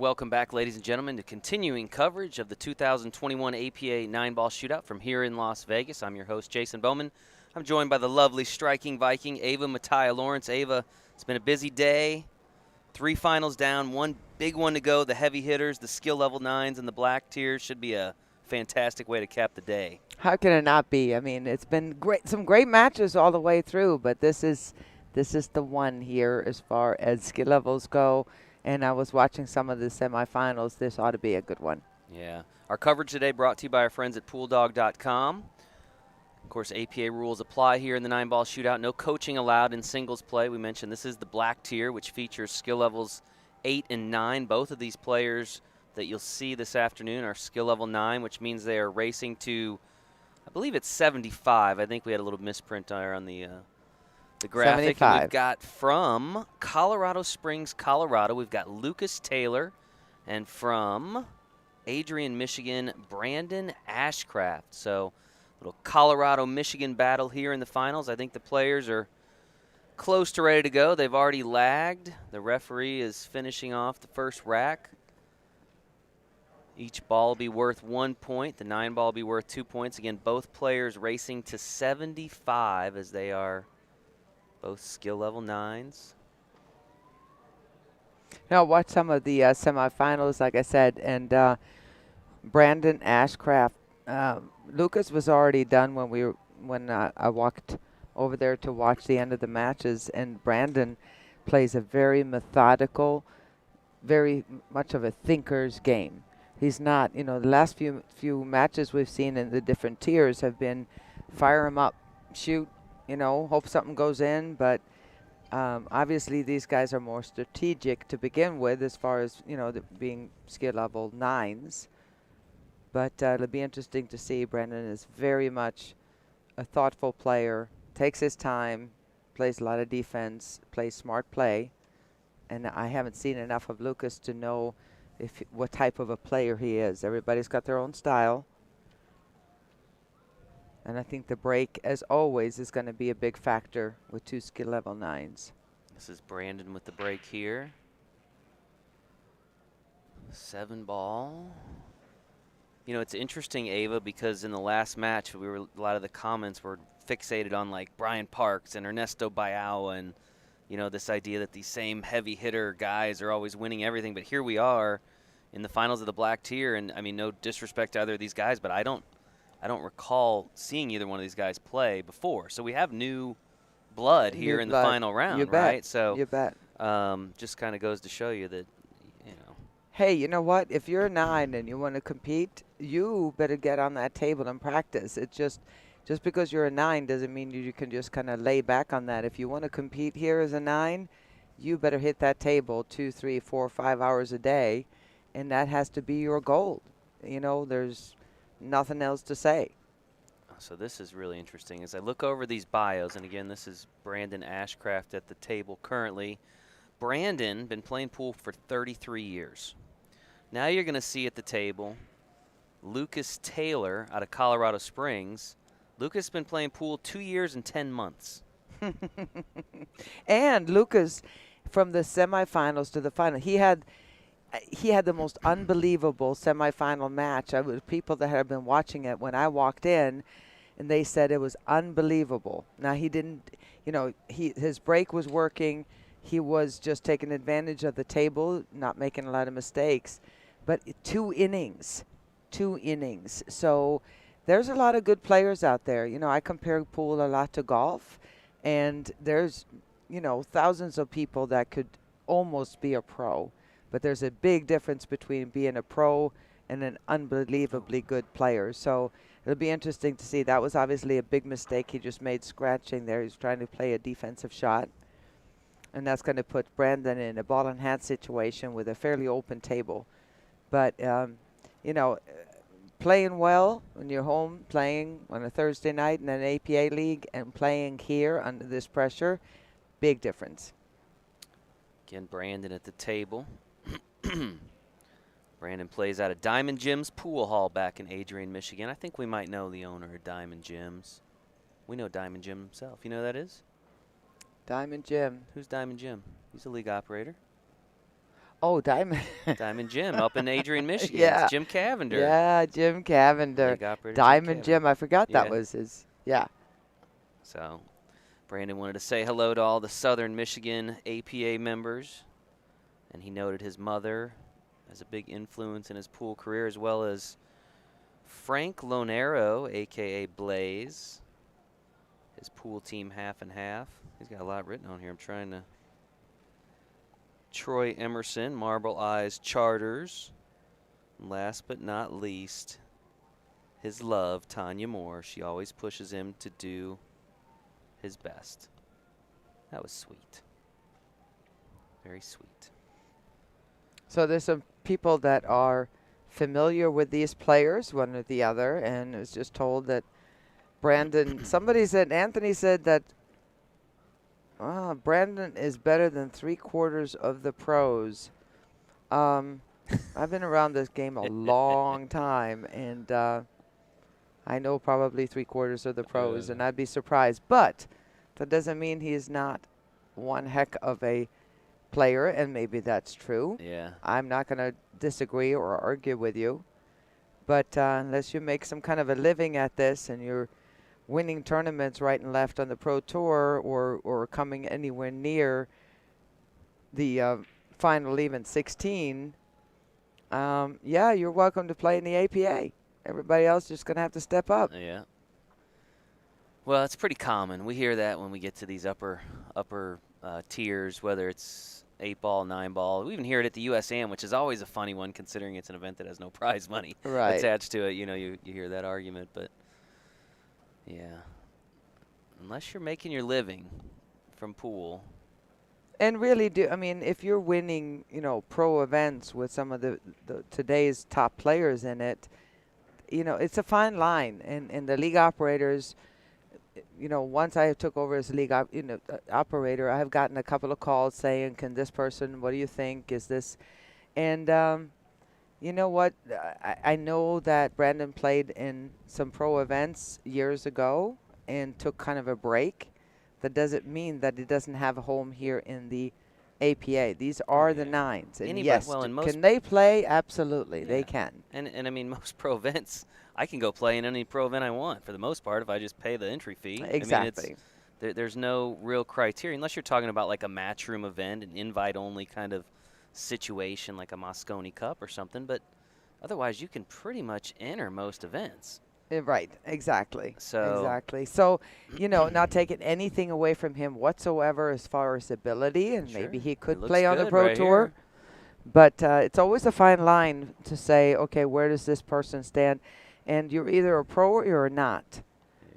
Welcome back, ladies and gentlemen, to continuing coverage of the 2021 APA 9-ball shootout from here in Las Vegas. I'm your host, Jason Bowman. I'm joined by the lovely striking Viking, Ava Mattia Lawrence. Ava, it's been a busy day. 3 finals down, 1 big one to go. The heavy hitters, the skill level 9s, and the black tiers should be a fantastic way to cap the day. How can it not be? I mean, it's been great, some great matches all the way through, but this is the one here as far as skill levels go. And I was watching some of the semifinals. This ought to be a good one. Yeah. Our coverage today brought to you by our friends at pooldog.com. Of course, APA rules apply here in the 9-ball shootout. No coaching allowed in singles play. We mentioned this is the black tier, which features skill levels 8 and 9. Both of these players that you'll see this afternoon are skill level 9, which means they are racing to, I believe it's 75. I think we had a little misprint there on the graphic. 75. And we've got from Colorado Springs, Colorado, we've got Lucas Taylor, and from Adrian, Michigan, Brandon Ashcraft. So a little Colorado-Michigan battle here in the finals. I think the players are close to ready to go. They've already lagged. The referee is finishing off the first rack. Each ball will be worth 1 point. The 9-ball will be worth 2 points. Again, both players racing to 75 as they are both skill level 9s. Now, watch some of the semifinals, like I said, and Brandon Ashcraft. Lucas was already done when I walked over there to watch the end of the matches, and Brandon plays a very methodical, very much of a thinker's game. He's not, the last few matches we've seen in the different tiers have been fire him up, shoot, hope something goes in, but obviously these guys are more strategic to begin with as far as, being skill level 9s. But it'll be interesting to see. Brandon is very much a thoughtful player, takes his time, plays a lot of defense, plays smart play. And I haven't seen enough of Lucas to know what type of a player he is. Everybody's got their own style. And I think the break, as always, is going to be a big factor with 2 skill level 9s. This is Brandon with the break here. 7-ball. It's interesting, Ava, because in the last match, a lot of the comments were fixated on like Brian Parks and Ernesto Bayao and, this idea that these same heavy hitter guys are always winning everything. But here we are in the finals of the black tier. And I mean, no disrespect to either of these guys, but I don't recall seeing either one of these guys play before. So we have new blood here in the final round, right? So you bet. Just kind of goes to show you that, Hey, you know what? If you're a 9 and you want to compete, you better get on that table and practice. It's just because you're a 9 doesn't mean you can just kind of lay back on that. If you want to compete here as a 9, you better hit that table 2, 3, 4, 5 hours a day, and that has to be your goal. There's nothing else to say. So this is really interesting. As I look over these bios, and again, this is Brandon Ashcraft at the table currently. Brandon been playing pool for 33 years. Now you're going to see at the table Lucas Taylor out of Colorado Springs. Lucas has been playing pool 2 years and 10 months. And Lucas, from the semifinals to the final, he had the most unbelievable semifinal match. People that had been watching it when I walked in, and they said it was unbelievable. Now he didn't, his break was working. He was just taking advantage of the table, not making a lot of mistakes. But 2 innings. So there's a lot of good players out there. I compare pool a lot to golf, and there's, thousands of people that could almost be a pro. But there's a big difference between being a pro and an unbelievably good player. So it'll be interesting to see. That was obviously a big mistake he just made scratching there. He's trying to play a defensive shot. And that's going to put Brandon in a ball and hat situation with a fairly open table. But, playing well when you're home, playing on a Thursday night in an APA league, and playing here under this pressure, big difference. Again, Brandon at the table. Brandon plays out of Diamond Jim's Pool Hall back in Adrian, Michigan. I think we might know the owner of Diamond Jim's. We know Diamond Jim himself. You know who that is? Diamond Jim. Who's Diamond Jim? He's a league operator. Oh, Diamond. Diamond Jim up in Adrian, Michigan. Yeah. It's Jim Cavender. Yeah, Jim Cavender. League operator Diamond Jim. I forgot that Yeah. was his. Yeah. So Brandon wanted to say hello to all the Southern Michigan APA members. And he noted his mother as a big influence in his pool career, as well as Frank Lonero, a.k.a. Blaze, his pool team half and half. He's got a lot written on here. I'm trying to. Troy Emerson, Marble Eyes Charters. And last but not least, his love, Tanya Moore. She always pushes him to do his best. That was sweet. Very sweet. So there's some people that are familiar with these players, one or the other, and it was just told that Brandon, Anthony said that Brandon is better than 3/4 of the pros. I've been around this game a long time, and I know probably 3/4 of the pros, and I'd be surprised. But that doesn't mean he's not one heck of a player, and maybe that's true. Yeah. I'm not going to disagree or argue with you. But unless you make some kind of a living at this and you're winning tournaments right and left on the Pro Tour or coming anywhere near the final even 16, yeah, you're welcome to play in the APA. Everybody else is just going to have to step up. Yeah. Well, it's pretty common. We hear that when we get to these upper tiers, whether it's 8-ball, 9-ball. We even hear it at the USAM, which is always a funny one considering it's an event that has no prize money attached to it. You know, you hear that argument, but yeah. Unless you're making your living from pool. And really I mean, if you're winning, pro events with some of the today's top players in it, it's a fine line. And the league operators, once I took over as league operator, I have gotten a couple of calls saying, can this person, what do you think, is this? And you know what? I know that Brandon played in some pro events years ago and took kind of a break. That doesn't mean that it doesn't have a home here in the APA. These are the nines. And yes, can they play? Absolutely, they can. And I mean, most pro events, I can go play in any pro event I want for the most part if I just pay the entry fee. Exactly. I mean, there's no real criteria unless you're talking about like a matchroom event, an invite-only kind of situation like a Moscone Cup or something. But otherwise, you can pretty much enter most events. Right, exactly. So exactly. So, not taking anything away from him whatsoever as far as ability, and maybe he could play on the Pro Tour. Here. But it's always a fine line to say, okay, where does this person stand? And you're either a pro or you're not.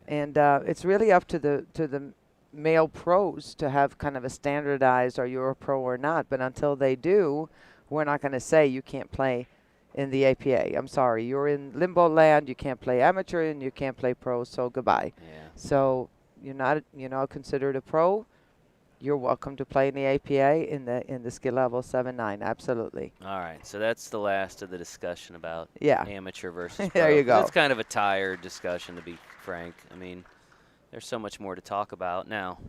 Yeah. And it's really up to the male pros to have kind of a standardized, are you a pro or not? But until they do, we're not going to say you can't play in the APA. I'm sorry, you're in limbo land. You can't play amateur and you can't play pro. So goodbye. Yeah. So you're not considered a pro. You're welcome to play in the APA in the skill level 7-9. Absolutely. All right. So that's the last of the discussion about amateur versus pro. There you go. It's kind of a tired discussion, to be frank. I mean, there's so much more to talk about. Now,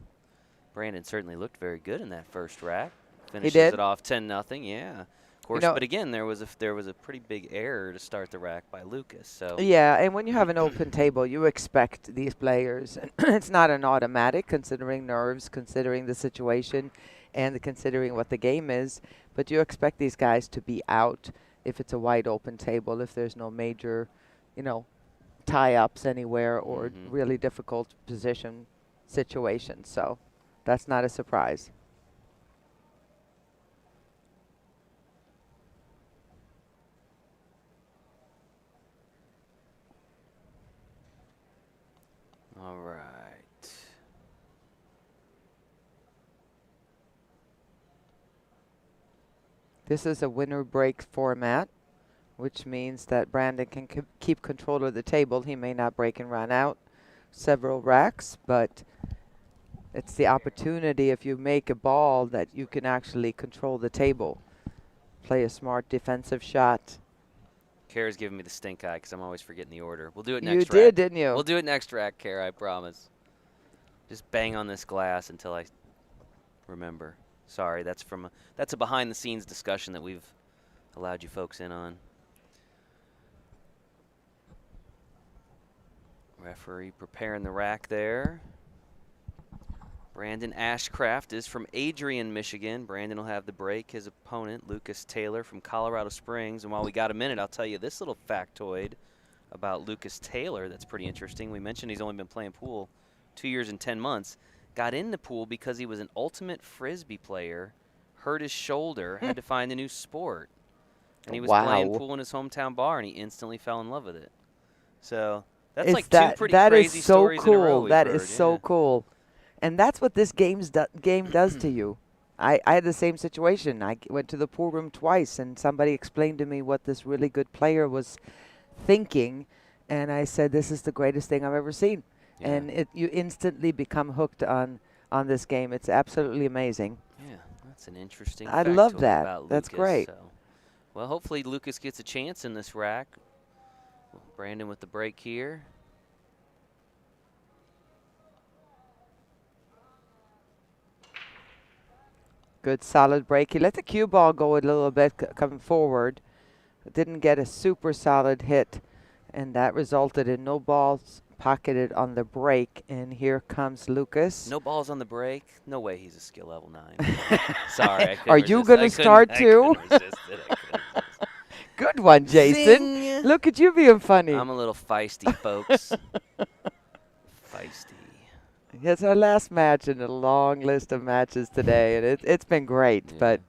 Brandon certainly looked very good in that first rack. Finishes it off 10-0. Yeah. Of course, but again, there was a pretty big error to start the rack by Lucas. So yeah, and when you have an open table, you expect these players. It's not an automatic, considering nerves, considering the situation, and considering what the game is. But you expect these guys to be out if it's a wide open table, if there's no major, tie-ups anywhere or really difficult position situations. So that's not a surprise. All right. This is a winner break format which means that Brandon can keep control of the table. He may not break and run out several racks, but it's the opportunity if you make a ball that you can actually control the table. Play a smart defensive shot. Kara's giving me the stink eye because I'm always forgetting the order. We'll do it You next rack. did, didn't you? We'll do it next rack, Kara, I promise. Just bang on this glass until I remember. Sorry, that's a behind-the-scenes discussion that we've allowed you folks in on. Referee preparing the rack there. Brandon Ashcraft is from Adrian, Michigan. Brandon will have the break. His opponent, Lucas Taylor from Colorado Springs. And while we got a minute, I'll tell you this little factoid about Lucas Taylor that's pretty interesting. We mentioned he's only been playing pool 2 years and 10 months. Got in the pool because he was an ultimate Frisbee player, hurt his shoulder, had to find a new sport. And he was playing pool in his hometown bar, and he instantly fell in love with it. So that's like two pretty crazy stories in a row. That is so cool. And that's what this game does to you. I had the same situation. I went to the pool room twice, and somebody explained to me what this really good player was thinking, and I said, this is the greatest thing I've ever seen. Yeah. And you instantly become hooked on this game. It's absolutely amazing. Yeah, that's an interesting I love that. About That's Lucas, great. So. Well, hopefully Lucas gets a chance in this rack. Brandon with the break here. Good solid break. He let the cue ball go a little bit coming forward. Didn't get a super solid hit, and that resulted in no balls pocketed on the break. And here comes Lucas. No balls on the break? No way he's a skill level 9. Sorry. Are you going to start too? Good one, Jason. Zing. Look at you being funny. I'm a little feisty, folks. Feisty. It's our last match in a long list of matches today, and it's been great. Yeah. But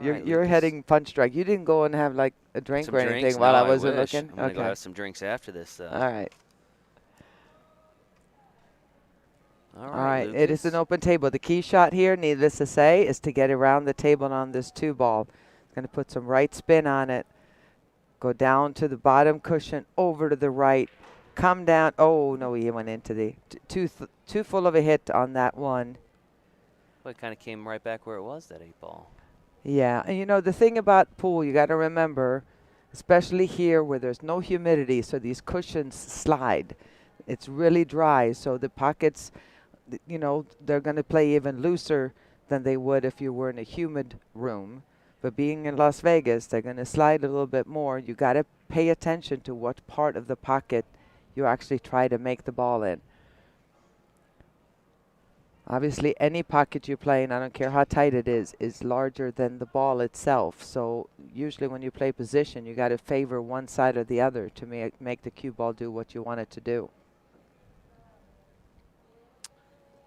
you're heading punch strike. You didn't go and have like a drink some or drinks? anything while No, I wasn't looking? I'm going to go have some drinks after this, though. All right. All right. Lucas. It is an open table. The key shot here, needless to say, is to get around the table on this 2-ball. Going to put some right spin on it. Go down to the bottom cushion, over to the right. Come down. Oh, no, he went into the too full of a hit on that one. Well, it kind of came right back where it was, that 8-ball. Yeah, and you know, the thing about pool, you got to remember, especially here where there's no humidity, so these cushions slide. It's really dry, so the pockets, you know, they're going to play even looser than they would if you were in a humid room. But being in Las Vegas, they're going to slide a little bit more. You got to pay attention to what part of the pocket you actually try to make the ball in. Obviously, any pocket you play in, I don't care how tight it is larger than the ball itself. So usually when you play position, you got to favor one side or the other to make the cue ball do what you want it to do.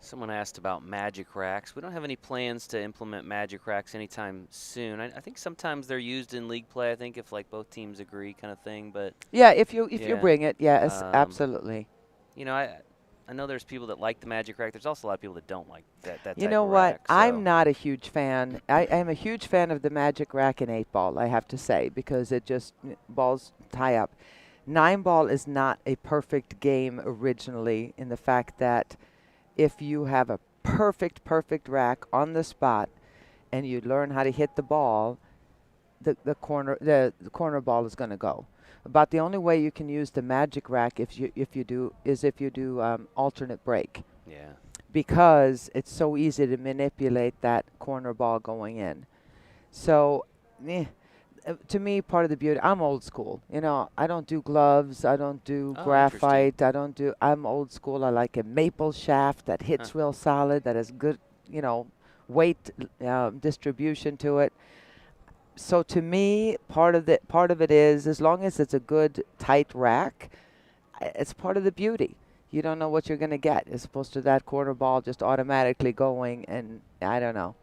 Someone asked about magic racks. We don't have any plans to implement magic racks anytime soon. I think sometimes they're used in league play, I think, if like both teams agree kind of thing. But yeah, if you bring it, yes, absolutely. You know, I know there's people that like the magic rack. There's also a lot of people that don't like that type of rack. You know what? So I'm not a huge fan. I am a huge fan of the magic rack in 8-ball, I have to say, because it just balls tie up. 9-ball is not a perfect game originally in the fact that if you have a perfect rack on the spot and you learn how to hit the ball, the corner ball is going to go. About the only way you can use the magic rack if you do alternate break. Yeah. Because it's so easy to manipulate that corner ball going in. So, to me, part of the beauty, I'm old school. You know, I don't do gloves. I don't do graphite. I'm old school. I like a maple shaft that hits real solid, that has good, you know, weight distribution to it. So to me, part of it is, as long as it's a good tight rack, it's part of the beauty. You don't know what you're going to get as opposed to that corner ball just automatically going, and I don't know.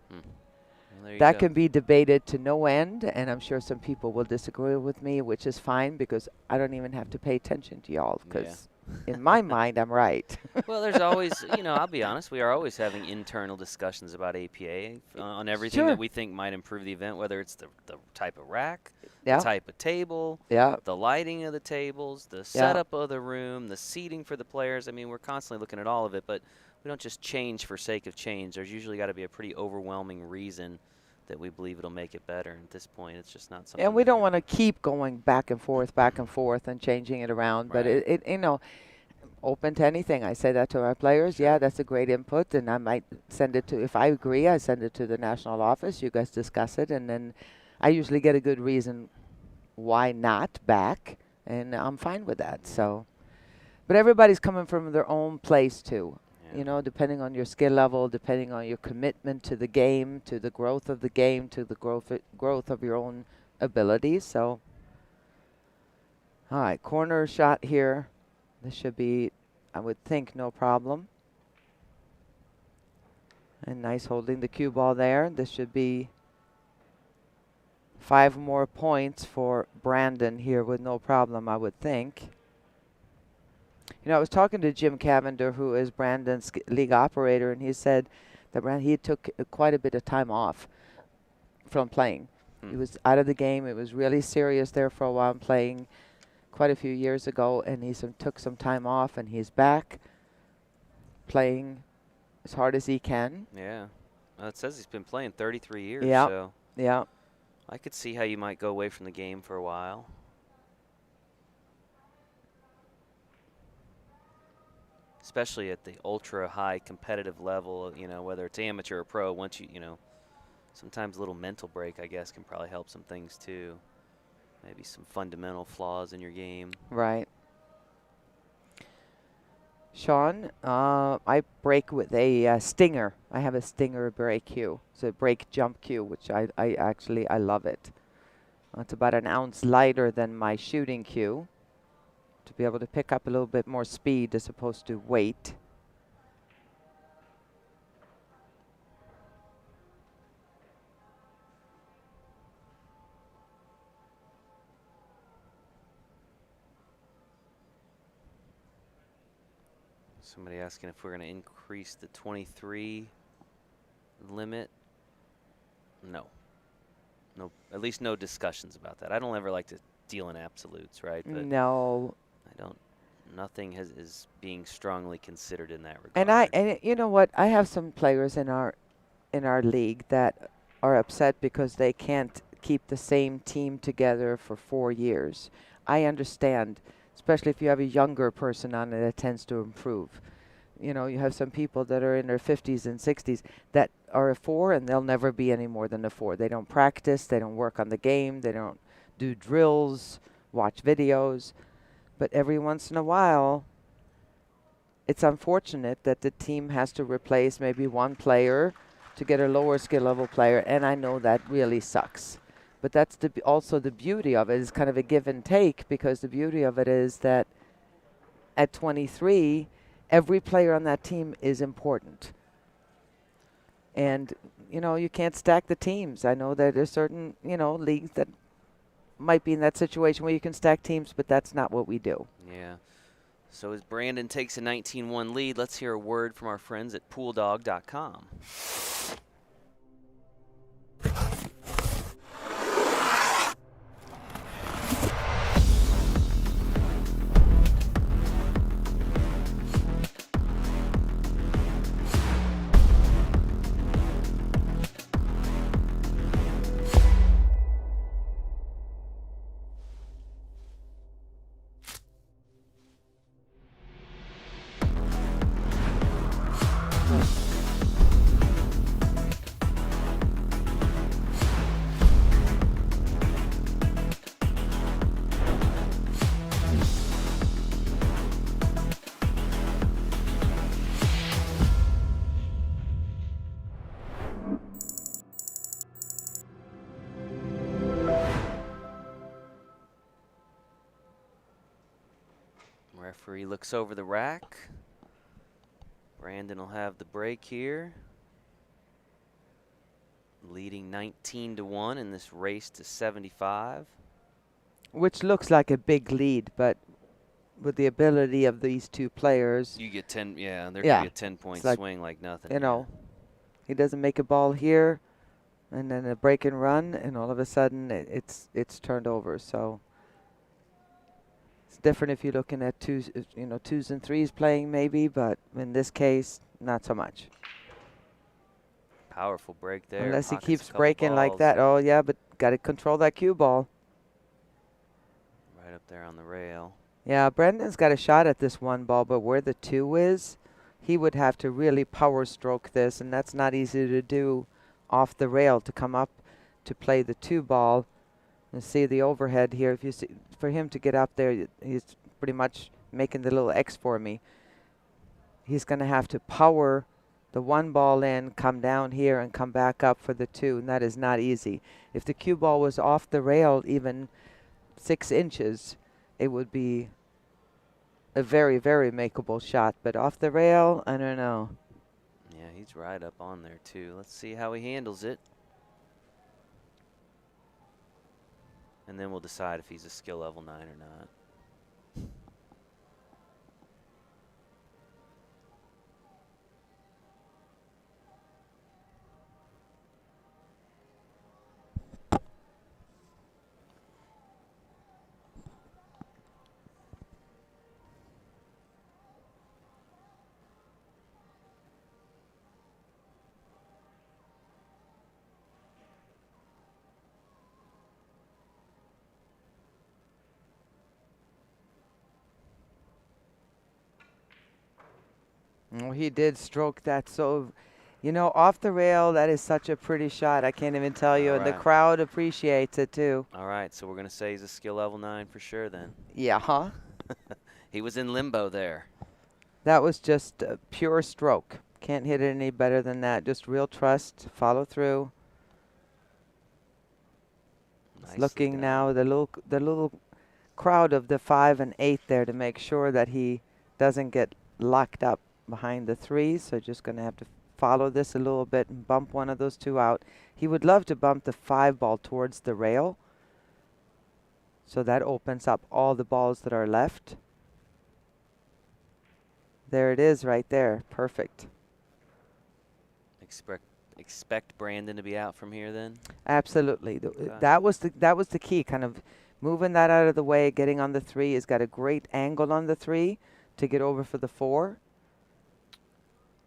Well, that can be debated to no end, and I'm sure some people will disagree with me, which is fine because I don't even have to pay attention to y'all because in my mind, I'm right. Well, there's always, I'll be honest, we are always having internal discussions about APA on everything that Sure. we think might improve the event, whether it's the type of rack, the Yeah. type of table, Yeah. the lighting of the tables, the Yeah. setup of the room, the seating for the players. I mean, we're constantly looking at all of it, but we don't just change for sake of change. There's usually got to be a pretty overwhelming reason that we believe it'll make it better. And at this point, it's just not something. And we that don't want to keep going back and forth, and changing it around. But Right. open to anything. I say that to our players. Sure. Yeah, that's a great input, and I might send it to. If I agree, I send it to the national office. You guys discuss it, and then I usually get a good reason why not back, and I'm fine with that. So, but everybody's coming from their own place too. Yeah. Depending on your skill level, depending on your commitment to the game, to the growth of the game, to the growth of your own abilities. So, all right, corner shot here. This should be, I would think, no problem. And nice holding the cue ball there. This should be 5 more points for Brandon here with no problem, I would think. I was talking to Jim Cavender, who is Brandon's league operator, and he said that he took quite a bit of time off from playing. He was out of the game. It was really serious there for a while, playing quite a few years ago, and he took some time off, and he's back playing as hard as he can. Yeah. Well, it says he's been playing 33 years, Yeah. so Yeah. I could see how you might go away from the game for a while. Especially at the ultra high competitive level, whether it's amateur or pro, once sometimes a little mental break, I guess, can probably help some things too. Maybe some fundamental flaws in your game. Right. Sean, I break with a stinger. I have a stinger break cue. It's a break jump cue, which I love it. It's about an ounce lighter than my shooting cue, to be able to pick up a little bit more speed as opposed to weight. Somebody asking if we're going to increase the 23 limit. No. No, at least no discussions about that. I don't ever like to deal in absolutes, right? But No. I don't. Nothing is being strongly considered in that regard. And you know what? I have some players in our league that are upset because they can't keep the same team together for 4 years. I understand, especially if you have a younger person on it, it tends to improve. You have some people that are in their 50s and 60s that are a 4, and they'll never be any more than a 4. They don't practice, they don't work on the game, they don't do drills, watch videos. But every once in a while, it's unfortunate that the team has to replace maybe one player to get a lower skill level player, and I know that really sucks. But that's also the beauty of it, is kind of a give and take, because the beauty of it is that at 23, every player on that team is important. And, you can't stack the teams. I know that there's certain, leagues that might be in that situation where you can stack teams, but that's not what we do. Yeah. So as Brandon takes a 19-1 lead, let's hear a word from our friends at pooldog.com. Referee looks over the rack. Brandon will have the break here. Leading 19-1 in this race to 75. Which looks like a big lead, but with the ability of these two players. You get 10, yeah, there could Yeah, be a 10-point it's like, swing like nothing. you Yeah. know, he doesn't make a ball here, and then a break and run, and all of a sudden it's turned over. So it's different if you're looking at twos, twos and threes playing maybe, but in this case, not so much. Powerful break there. Unless he Pockets a keeps couple breaking like balls. that. Oh yeah, but got to control that cue ball. Right up there on the rail. Yeah, Brendan's got a shot at this one ball, but where the two is, he would have to really power stroke this, and that's not easy to do off the rail to come up to play the two ball. And see the overhead here. If you see, for him to get up there, he's pretty much making the little X for me. He's going to have to power the one ball in, come down here, and come back up for the two, and that is not easy. If the cue ball was off the rail even 6 inches, it would be a very, very makeable shot. But off the rail, I don't know. Yeah, he's right up on there, too. Let's see how he handles it. And then we'll decide if he's a skill level 9 or not. Oh, he did stroke that so, off the rail, that is such a pretty shot. I can't even tell you. All And the right. crowd appreciates it, too. All right, so we're going to say he's a skill level 9 for sure then. Yeah, huh? He was in limbo there. That was just a pure stroke. Can't hit it any better than that. Just real trust, follow through. Nicely Looking done. now, the little crowd of the 5 and 8 there to make sure that he doesn't get locked up behind the 3. So just going to have to follow this a little bit and bump one of those two out. He would love to bump the 5 ball towards the rail. So that opens up all the balls that are left. There it is right there. Perfect. Expect Brandon to be out from here then? Absolutely. Okay. That was the key, kind of moving that out of the way, getting on the 3. He's got a great angle on the 3 to get over for the 4.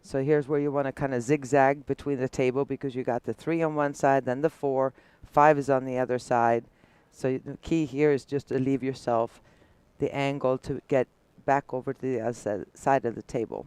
So here's where you want to kind of zigzag between the table, because you got the 3 on one side, then the 4, 5 is on the other side. So the key here is just to leave yourself the angle to get back over to the other side of the table.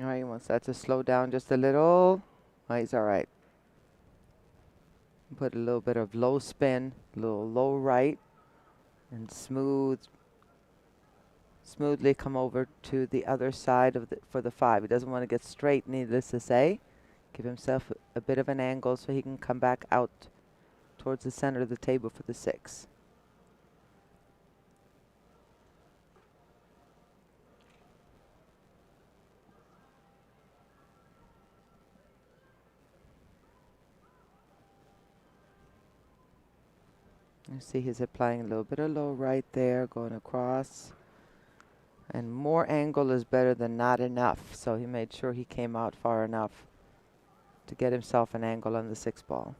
All right, he wants that to slow down just a little. Oh, he's all right. Put a little bit of low spin, a little low right, and smoothly come over to the other side of for the 5. He doesn't want to get straight, needless to say. Give himself a bit of an angle so he can come back out towards the center of the table for the 6. You see he's applying a little bit of low right there, going across. And more angle is better than not enough. So he made sure he came out far enough to get himself an angle on the 6 ball.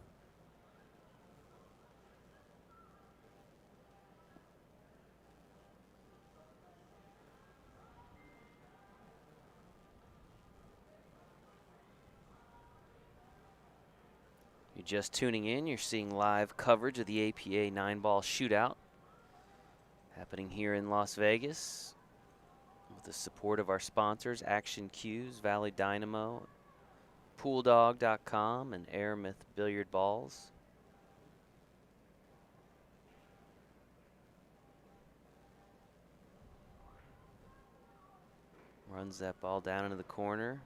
You're just tuning in, you're seeing live coverage of the APA 9-ball shootout happening here in Las Vegas with the support of our sponsors, Action Cues, Valley Dynamo, PoolDog.com, and Airmouth Billiard Balls. Runs that ball down into the corner.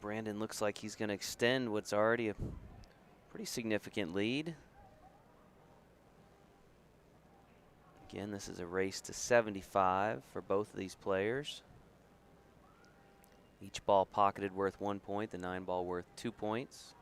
Brandon looks like he's going to extend what's already a pretty significant lead. Again, this is a race to 75 for both of these players. Each ball pocketed worth 1 point, the 9-ball worth 2 points.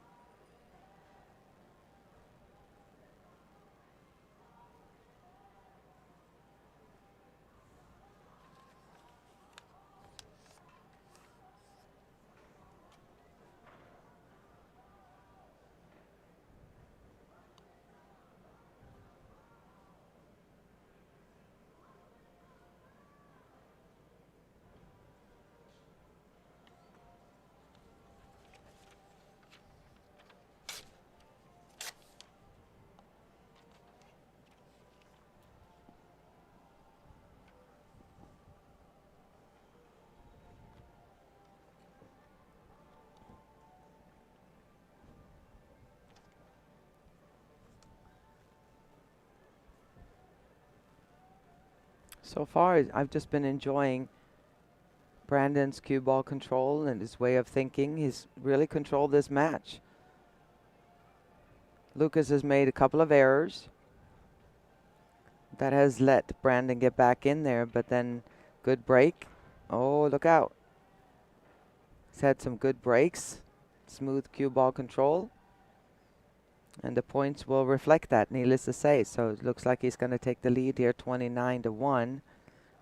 So far, I've just been enjoying Brandon's cue ball control and his way of thinking. He's really controlled this match. Lucas has made a couple of errors. That has let Brandon get back in there, but then good break. Oh, look out. He's had some good breaks. Smooth cue ball control. And the points will reflect that, needless to say. So it looks like he's going to take the lead here, 29-1.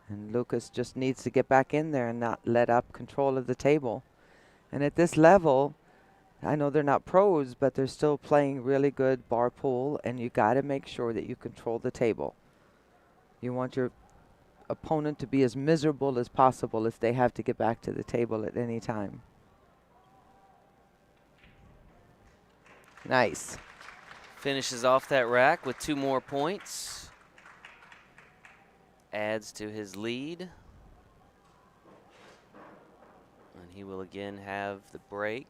And Lucas just needs to get back in there and not let up control of the table. And at this level, I know they're not pros, but they're still playing really good bar pool, and you got to make sure that you control the table. You want your opponent to be as miserable as possible if they have to get back to the table at any time. Nice. Finishes off that rack with 2 more points. Adds to his lead. And he will again have the break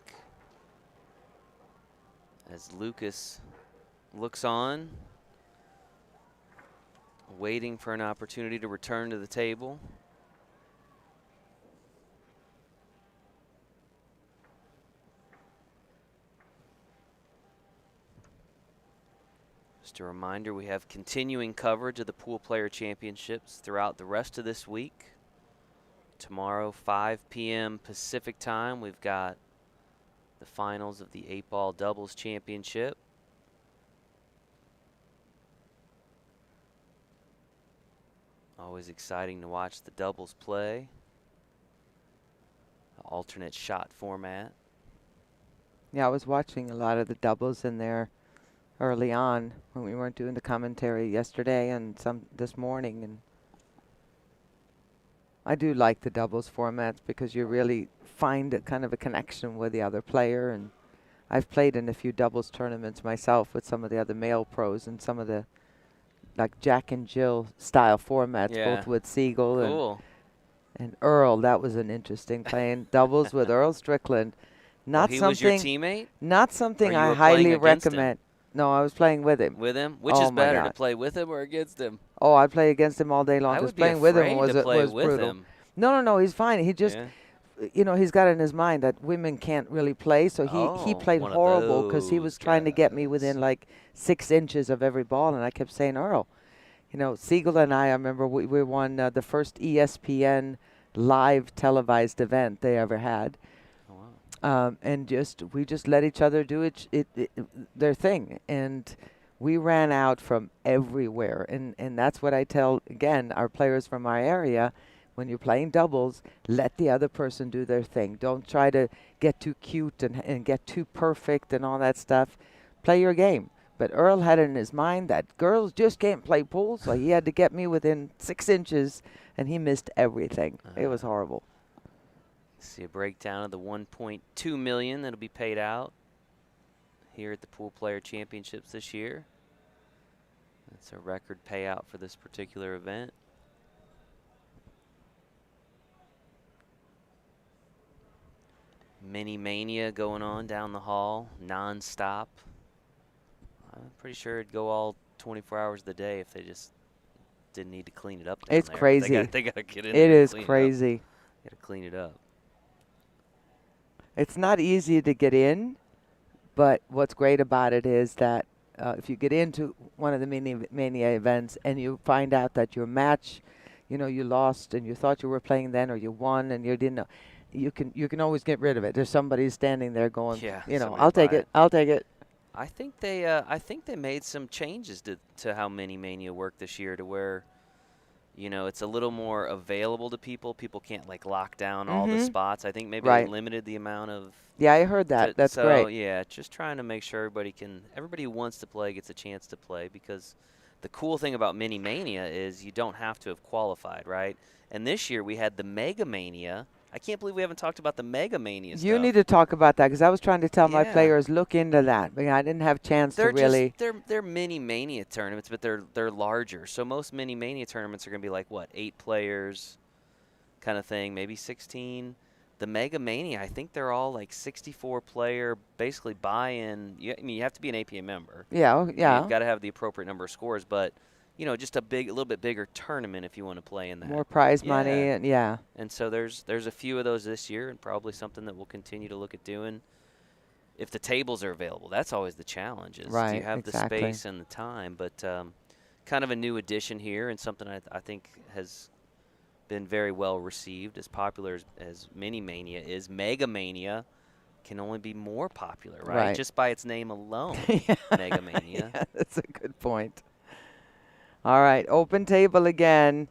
as Lucas looks on, waiting for an opportunity to return to the table. Just a reminder, we have continuing coverage of the Pool Player Championships throughout the rest of this week. Tomorrow, 5 p.m. Pacific time, we've got the finals of the APA Doubles Championship. Always exciting to watch the doubles play. Alternate shot format. Yeah, I was watching a lot of the doubles in there early on when we weren't doing the commentary yesterday and some this morning, and I do like the doubles formats because you really find a kind of a connection with the other player. And I've played in a few doubles tournaments myself with some of the other male pros and some of the like Jack and Jill style formats, Yeah. both with Siegel Cool. and Earl. That was an interesting playing doubles with Earl Strickland. Not he something. was your teammate? Not something Or you I were playing highly against him? recommend. No, I was playing with him. With him? Which Oh is my better, to God. play with him or against him? Oh, I'd play against him all day long. I Just would be playing with him afraid to play was with brutal. him. No, he's fine. He just, Yeah. you know, he's got in his mind that women can't really play, so he Oh, played one of horrible because he was those trying to get me guys. within like 6 inches of every ball, and I kept saying, Earl, you know, Siegel and I remember we won the first ESPN live televised event they ever had. Oh, wow. And we just let each other do their thing, and we ran out from everywhere, and that's what I tell again our players from our area. When you're playing doubles, let the other person do their thing. Don't try to get too cute and get too perfect and all that stuff. Play your game. But Earl had it in his mind that girls just can't play pool, so he had to get me within 6 inches, and he missed everything. It was horrible. See a breakdown of the $1.2 million that'll be paid out here at the Pool Player Championships this year. That's a record payout for this particular event. Mini mania going on down the hall, non-stop. I'm pretty sure it'd go all 24 hours of the day if they just didn't need to clean it up down It's there. crazy. They got to get in It there and is clean crazy. Got to clean it up. It's not easy to get in, but what's great about it is that if you get into one of the mania events and you find out that your match, you lost and you thought you were playing then, or you won and you didn't know, you can always get rid of it. There's somebody standing there going, Yeah, I'll take it. I'll take it. I think they made some changes to how Mini Mania worked this year, to where it's a little more available to people. People can't like lock down all the spots. I think maybe they limited the amount of. Yeah, I heard that. That's great. So yeah, just trying to make sure everybody who wants to play gets a chance to play, because the cool thing about Mini Mania is you don't have to have qualified, right? And this year we had the Mega Mania. I can't believe we haven't talked about the Mega Mania stuff. You need to talk about that, because I was trying to tell my players, look into that. But I didn't have a chance to really. They're Mini Mania tournaments, but they're larger. So most Mini Mania tournaments are going to be like, what, 8 players kind of thing, maybe 16. The Mega Mania, I think they're all like 64-player, basically buy-in. You have to be an APA member. Yeah, yeah. You've got to have the appropriate number of scores, but just a little bit bigger tournament if you want to play in that. More prize money, and And so there's a few of those this year, and probably something that we'll continue to look at doing if the tables are available. That's always the challenge, is do you have the space and the time? But kind of a new addition here, and something I think has been very well received. As popular as Mini Mania is, Mega Mania can only be more popular, right? Just by its name alone. Mega Mania. Yeah, that's a good point. All right, open table again.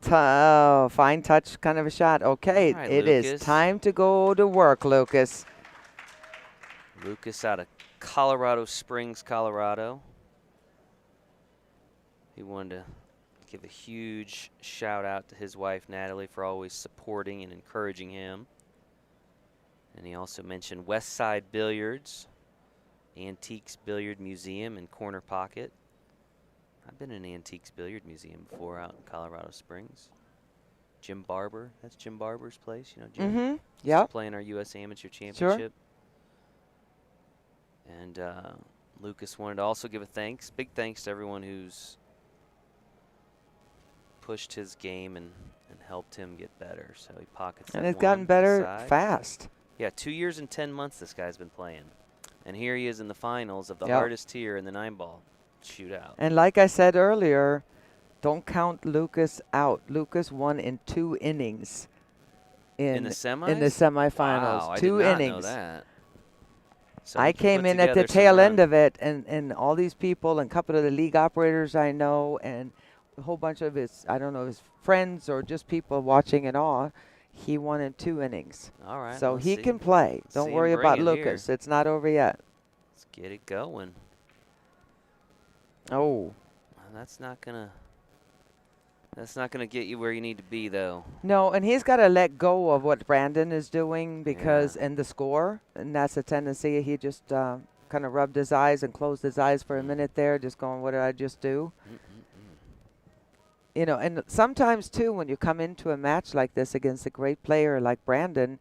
Fine touch, kind of a shot. Okay, right, it Lucas. is time to go to work, Lucas. Lucas out of Colorado Springs, Colorado. He wanted to give a huge shout out to his wife, Natalie, for always supporting and encouraging him. And he also mentioned Westside Billiards, Antiques Billiard Museum in Corner Pocket. I've been in an Antiques Billiard Museum before out in Colorado Springs. Jim Barber, that's Jim Barber's place, Jim. Yeah. Playing our U.S. Amateur Championship. Sure. And Lucas wanted to also give a big thanks to everyone who's pushed his game and helped him get better. So he pockets that. And it's gotten better fast. Yeah, 2 years and 10 months this guy's been playing. And here he is in the finals of the hardest tier in the 9-ball shootout. And like I said earlier, don't count Lucas out. Lucas won in 2 innings. In the semis? In the semifinals. Wow, 2 I did not innings. know that. So I came in at the tail end of it, and all these people and a couple of the league operators I know, and a whole bunch of his friends or just people watching it all, he won in 2 innings. All right. So he can play. Don't worry about Lucas. Here. It's not over yet. Let's get it going. Oh. That's not gonna get you where you need to be, though. No, and he's got to let go of what Brandon is doing and the score, and that's a tendency. He just kind of rubbed his eyes and closed his eyes for a minute there, just going, what did I just do? And sometimes, too, when you come into a match like this against a great player like Brandon,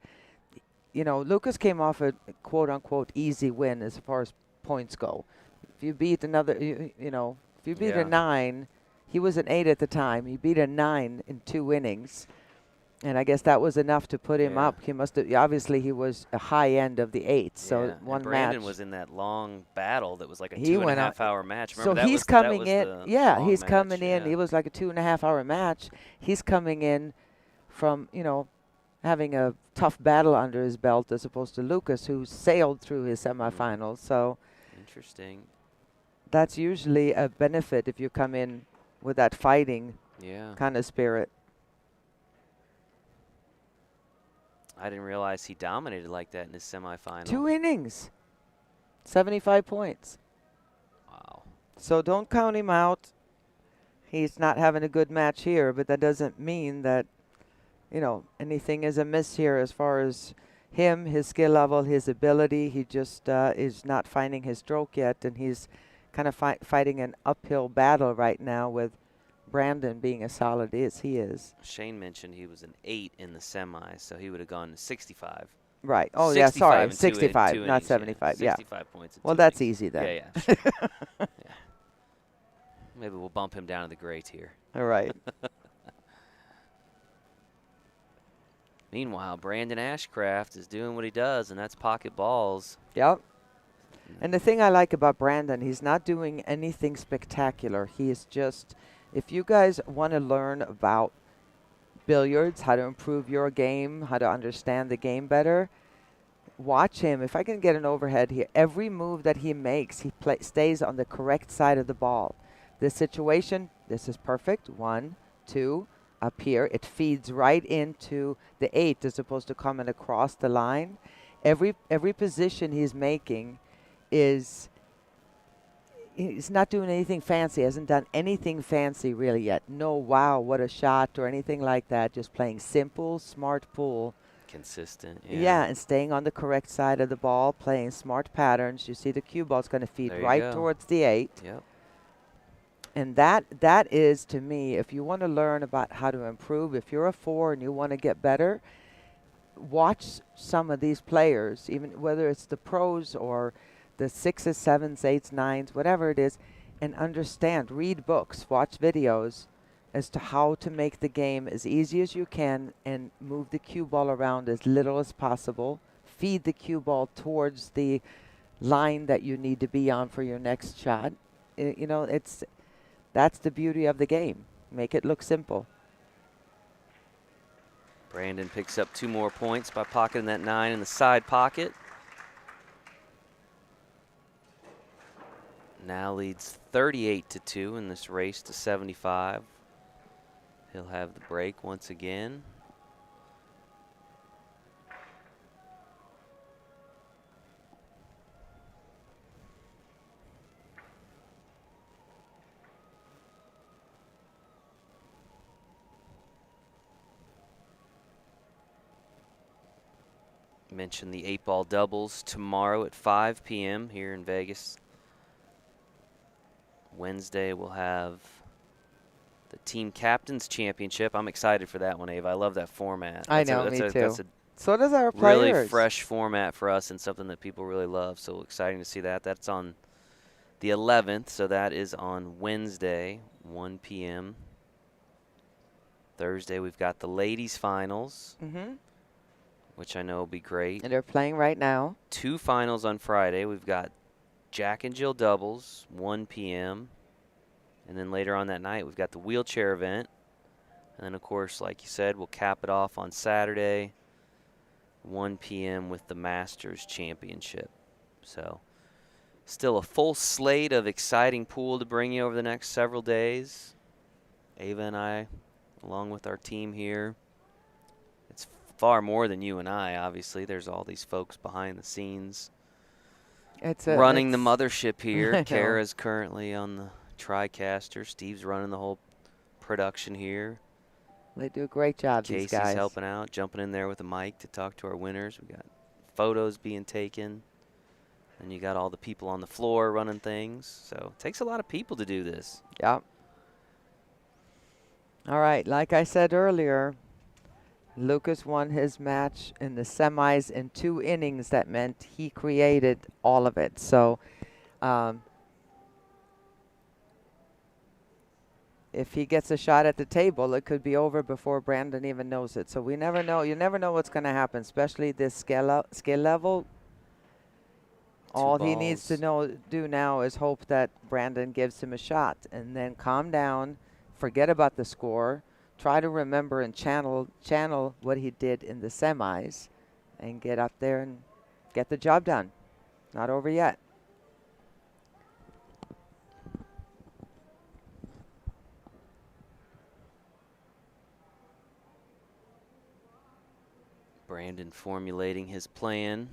Lucas came off a quote-unquote easy win as far as points go. If you beat if you beat a 9, he was an 8 at the time. He beat a 9 in 2 innings. And I guess that was enough to put him up. He must have, obviously he was a high end of the 8s. So one match. Brandon was in that long battle that was like a 2.5-hour match. Remember, so he's coming in. Yeah, he's coming in. It was like a 2.5-hour match. He's coming in from, having a tough battle under his belt, as opposed to Lucas, who sailed through his semifinals. So interesting. That's usually a benefit if you come in with that fighting kind of spirit. I didn't realize he dominated like that in his semifinal. 2 innings, 75 points. Wow. So don't count him out. He's not having a good match here, but that doesn't mean that, anything is amiss here as far as him, his skill level, his ability. He just is not finding his stroke yet, and he's kind of fighting an uphill battle right now with Brandon being as solid as he is. Shane mentioned he was an 8 in the semis, so he would have gone to 65. Right. Oh, yeah, sorry. 65, not 75. Yeah. 65 points. Well, that's easy then. Yeah, sure. Yeah. Maybe we'll bump him down to the gray tier. All right. Meanwhile, Brandon Ashcraft is doing what he does, and that's pocket balls. Yep. And the thing I like about Brandon, he's not doing anything spectacular. He is just, if you guys want to learn about billiards, how to improve your game, how to understand the game better, watch him. If I can get an overhead here, every move that he makes, he stays on the correct side of the ball. This situation, this is perfect. 1, 2, up here. It feeds right into the 8 as opposed to coming across the line. Every position he's making is, he's not doing anything fancy. He hasn't done anything fancy really yet. No, wow, what a shot or anything like that. Just playing simple, smart pool. Consistent. Yeah, and staying on the correct side of the ball, playing smart patterns. You see the cue ball's going to feed right towards the 8. Yep. And that is, to me, if you want to learn about how to improve, if you're a 4 and you want to get better, watch some of these players, even whether it's the pros or the 6s, 7s, 8s, 9s, whatever it is, and understand, read books, watch videos as to how to make the game as easy as you can and move the cue ball around as little as possible. Feed the cue ball towards the line that you need to be on for your next shot. You know, that's the beauty of the game. Make it look simple. Brandon picks up 2 more points by pocketing that 9 in the side pocket. Now leads 38-2 in this race to 75. He'll have the break once again. Mentioned the 8-ball doubles tomorrow at 5 p.m. here in Vegas. Wednesday we'll have the Team Captains Championship. I'm excited for that one, Ava. I love that format. I know, me too. That's a so does our players. Really fresh format for us and something that people really love. So exciting to see that. That's on the 11th, so that is on Wednesday, 1 p.m. Thursday we've got the ladies finals, which I know will be great. And they're playing right now. 2 finals on Friday. We've got Jack and Jill doubles, 1 p.m. And then later on that night, we've got the wheelchair event. And then, of course, like you said, we'll cap it off on Saturday, 1 p.m. with the Masters Championship. So still a full slate of exciting pool to bring you over the next several days. Ava and I, along with our team here. It's far more than you and I, obviously. There's all these folks behind the scenes running the mothership here. Kara's currently on the TriCaster. Steve's running the whole production here. They do a great job, these guys. Casey's helping out, jumping in there with a mic to talk to our winners. We got photos being taken. And you got all the people on the floor running things. So it takes a lot of people to do this. Yep. All right, like I said earlier, Lucas won his match in the semis in 2 innings. That meant he created all of it. So if he gets a shot at the table, it could be over before Brandon even knows it. So we never know. You never know what's going to happen, especially this skill level. All he needs to do now is hope that Brandon gives him a shot, and then calm down, forget about the score, try to remember and channel what he did in the semis, and get up there and get the job done. Not over yet. Brandon formulating his plan.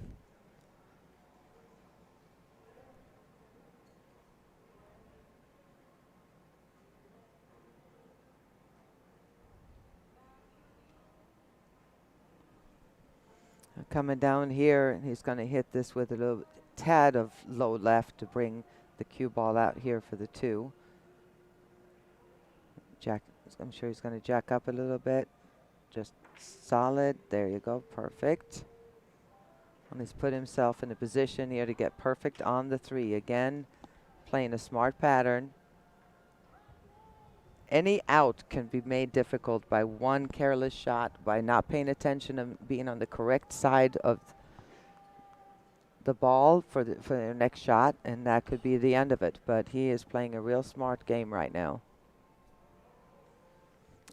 Coming down here, and he's going to hit this with a little tad of low left to bring the cue ball out here for the 2. Jack, I'm sure he's going to jack up a little bit. Just solid. There you go. Perfect. And he's put himself in a position here to get perfect on the 3. Again, playing a smart pattern. any out can be made difficult by one careless shot, by not paying attention and being on the correct side of the ball for the next shot, and that could be the end of it. But he is playing a real smart game right now.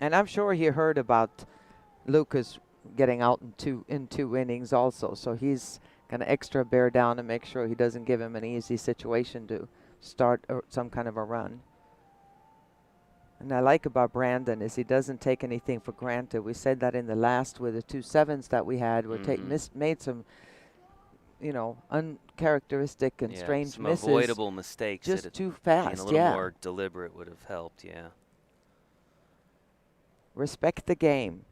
And I'm sure he heard about Lucas getting out in two innings also, so he's going to extra bear down and make sure he doesn't give him an easy situation to start some kind of a run. And I like about Brandon is he doesn't take anything for granted. We said that in the last with the 2 sevens that we had, we made some, you know, uncharacteristic and strange some misses. Avoidable mistakes. Just too fast, being a little more deliberate would have helped, yeah. Respect the game.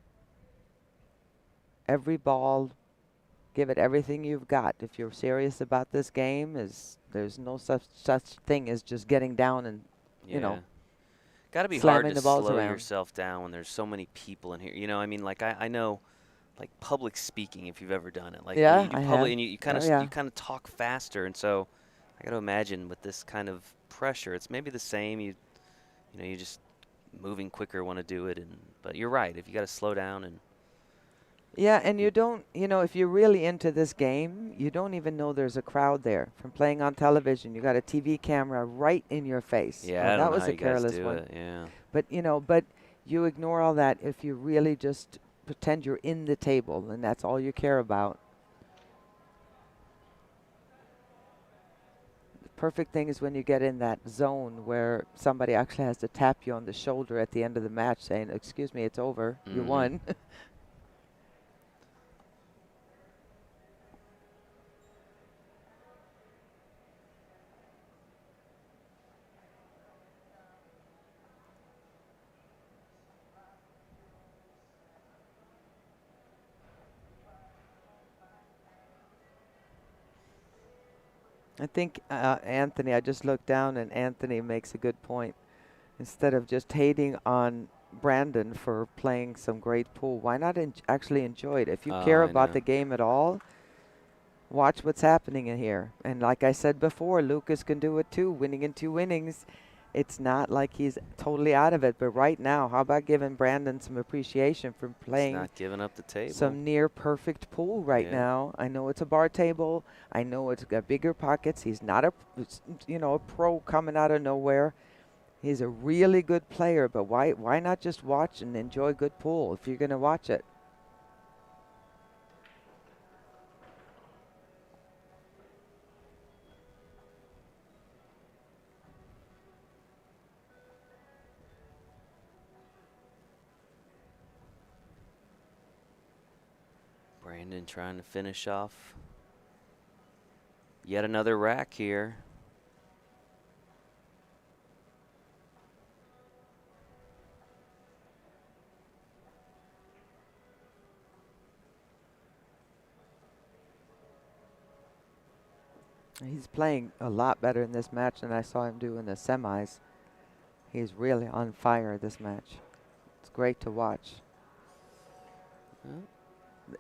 Every ball, give it everything you've got. If you're serious about this game, there's no such thing as just getting down and, you know, got to be hard to slow yourself down when there's so many people in here. You know, I mean, like I know, like public speaking, if you've ever done it, like yeah, you do public and you kind of talk faster, and so I got to imagine with this kind of pressure, it's maybe the same. You know, you just moving quicker, want to do it, but you're right. If you got to slow down and. Yeah, and you don't, you know, if you're really into this game, you don't even know there's a crowd there. From playing on television, you got a TV camera right in your face. Yeah, that was a you guys careless do one. it, yeah. But you know, you ignore all that if you really just pretend you're in the table and that's all you care about. The perfect thing is when you get in that zone where somebody actually has to tap you on the shoulder at the end of the match saying, "Excuse me, it's over. You won." I think Anthony, I just looked down and Anthony makes a good point. Instead of just hating on Brandon for playing some great pool, why not actually enjoy it? If you care about the game at all, watch what's happening in here. And like I said before, Lucas can do it too, winning in 2 innings. It's not like he's totally out of it. But right now, how about giving Brandon some appreciation for playing not giving up the table. Some near perfect pool right now. I know it's a bar table. I know it's got bigger pockets. He's not a pro coming out of nowhere. He's a really good player, but why not just watch and enjoy good pool if you're going to watch it? Brandon trying to finish off yet another rack here. He's playing a lot better in this match than I saw him do in the semis. He's really on fire this match. It's great to watch.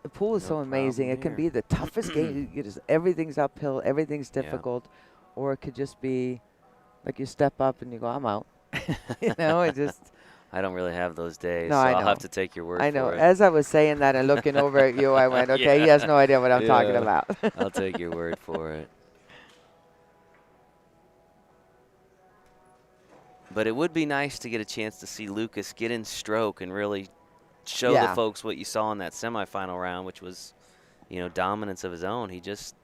The pool is so amazing. It can be the toughest game. Everything's uphill. Everything's difficult. Or it could just be like you step up and you go, I'm out. You know, it just. I don't really have those days, no, so I I'll know. have to take your word for it. I know. As I was saying that and looking over at you, I went, okay, he has no idea what I'm talking about. I'll take your word for it. But it would be nice to get a chance to see Lucas get in stroke and really show the folks what you saw in that semifinal round, which was, you know, dominance of his own. He's just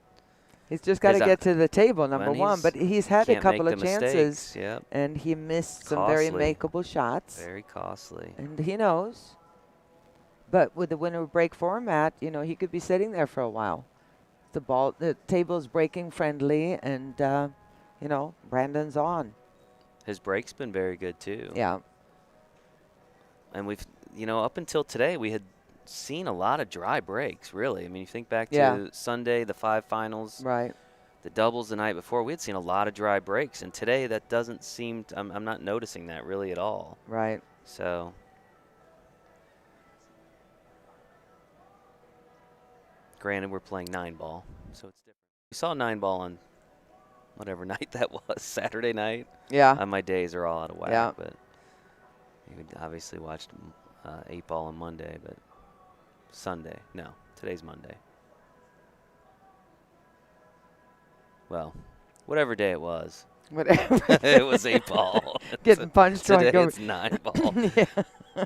got to get to the table, number one. But he's had a couple of chances, and he missed some very makeable shots. Very costly. And he knows. But with the winner break format, you know, he could be sitting there for a while. The table's breaking friendly, and, you know, Brandon's on. His break's been very good, too. Yeah. And we've, you know, up until today, we had seen a lot of dry breaks, really. I mean, you think back to Sunday, the 5 finals. Right. The doubles the night before, we had seen a lot of dry breaks. And today, that doesn't seem, I'm not noticing that really at all. Right. So. Granted, we're playing 9-ball, so it's different. We saw 9-ball on whatever night that was, Saturday night. Yeah. My days are all out of whack. Yeah. But We obviously watched 8-ball on Monday, but Sunday. No, today's Monday. Well, whatever day it was. Whatever. It was 8-ball. Getting punched on Today it's 9-ball. Yeah.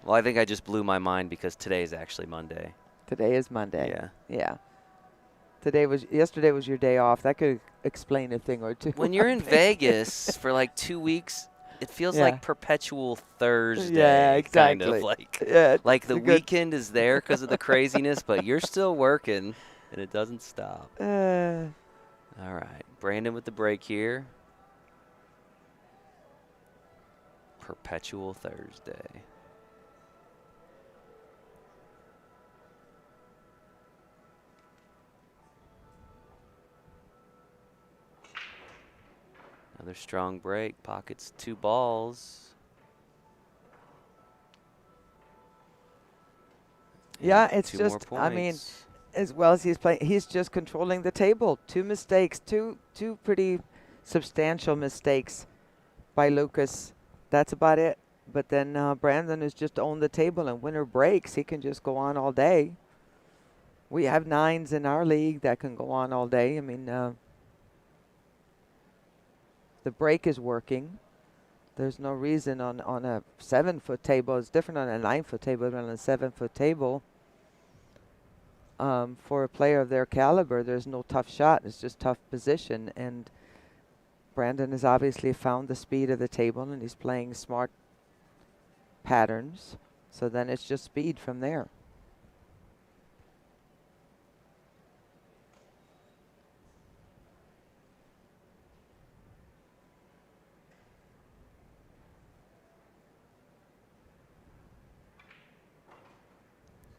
Well, I think I just blew my mind because today is actually Monday. Today is Monday. Yeah. Yeah. Yesterday was your day off. That could explain a thing or two. When you're in Vegas for like 2 weeks, it feels like perpetual Thursday. Yeah, exactly. Kind of like, Yeah, like the weekend is there because of the craziness, but you're still working, and it doesn't stop. All right. Brandon with the break here. Perpetual Thursday. Another strong break. Pockets 2 balls. Yeah, And it's 2 just, more I mean, points. as well as he's playing, he's just controlling the table. 2 mistakes, two pretty substantial mistakes by Lucas. That's about it. But then Brandon has just owned the table, and winner breaks. He can just go on all day. We have 9s in our league that can go on all day. I mean, the break is working. There's no reason on a 7-foot table. It's different on a 9-foot table than on a 7-foot table. For a player of their caliber, there's no tough shot. It's just tough position. And Brandon has obviously found the speed of the table, and he's playing smart patterns. So then it's just speed from there.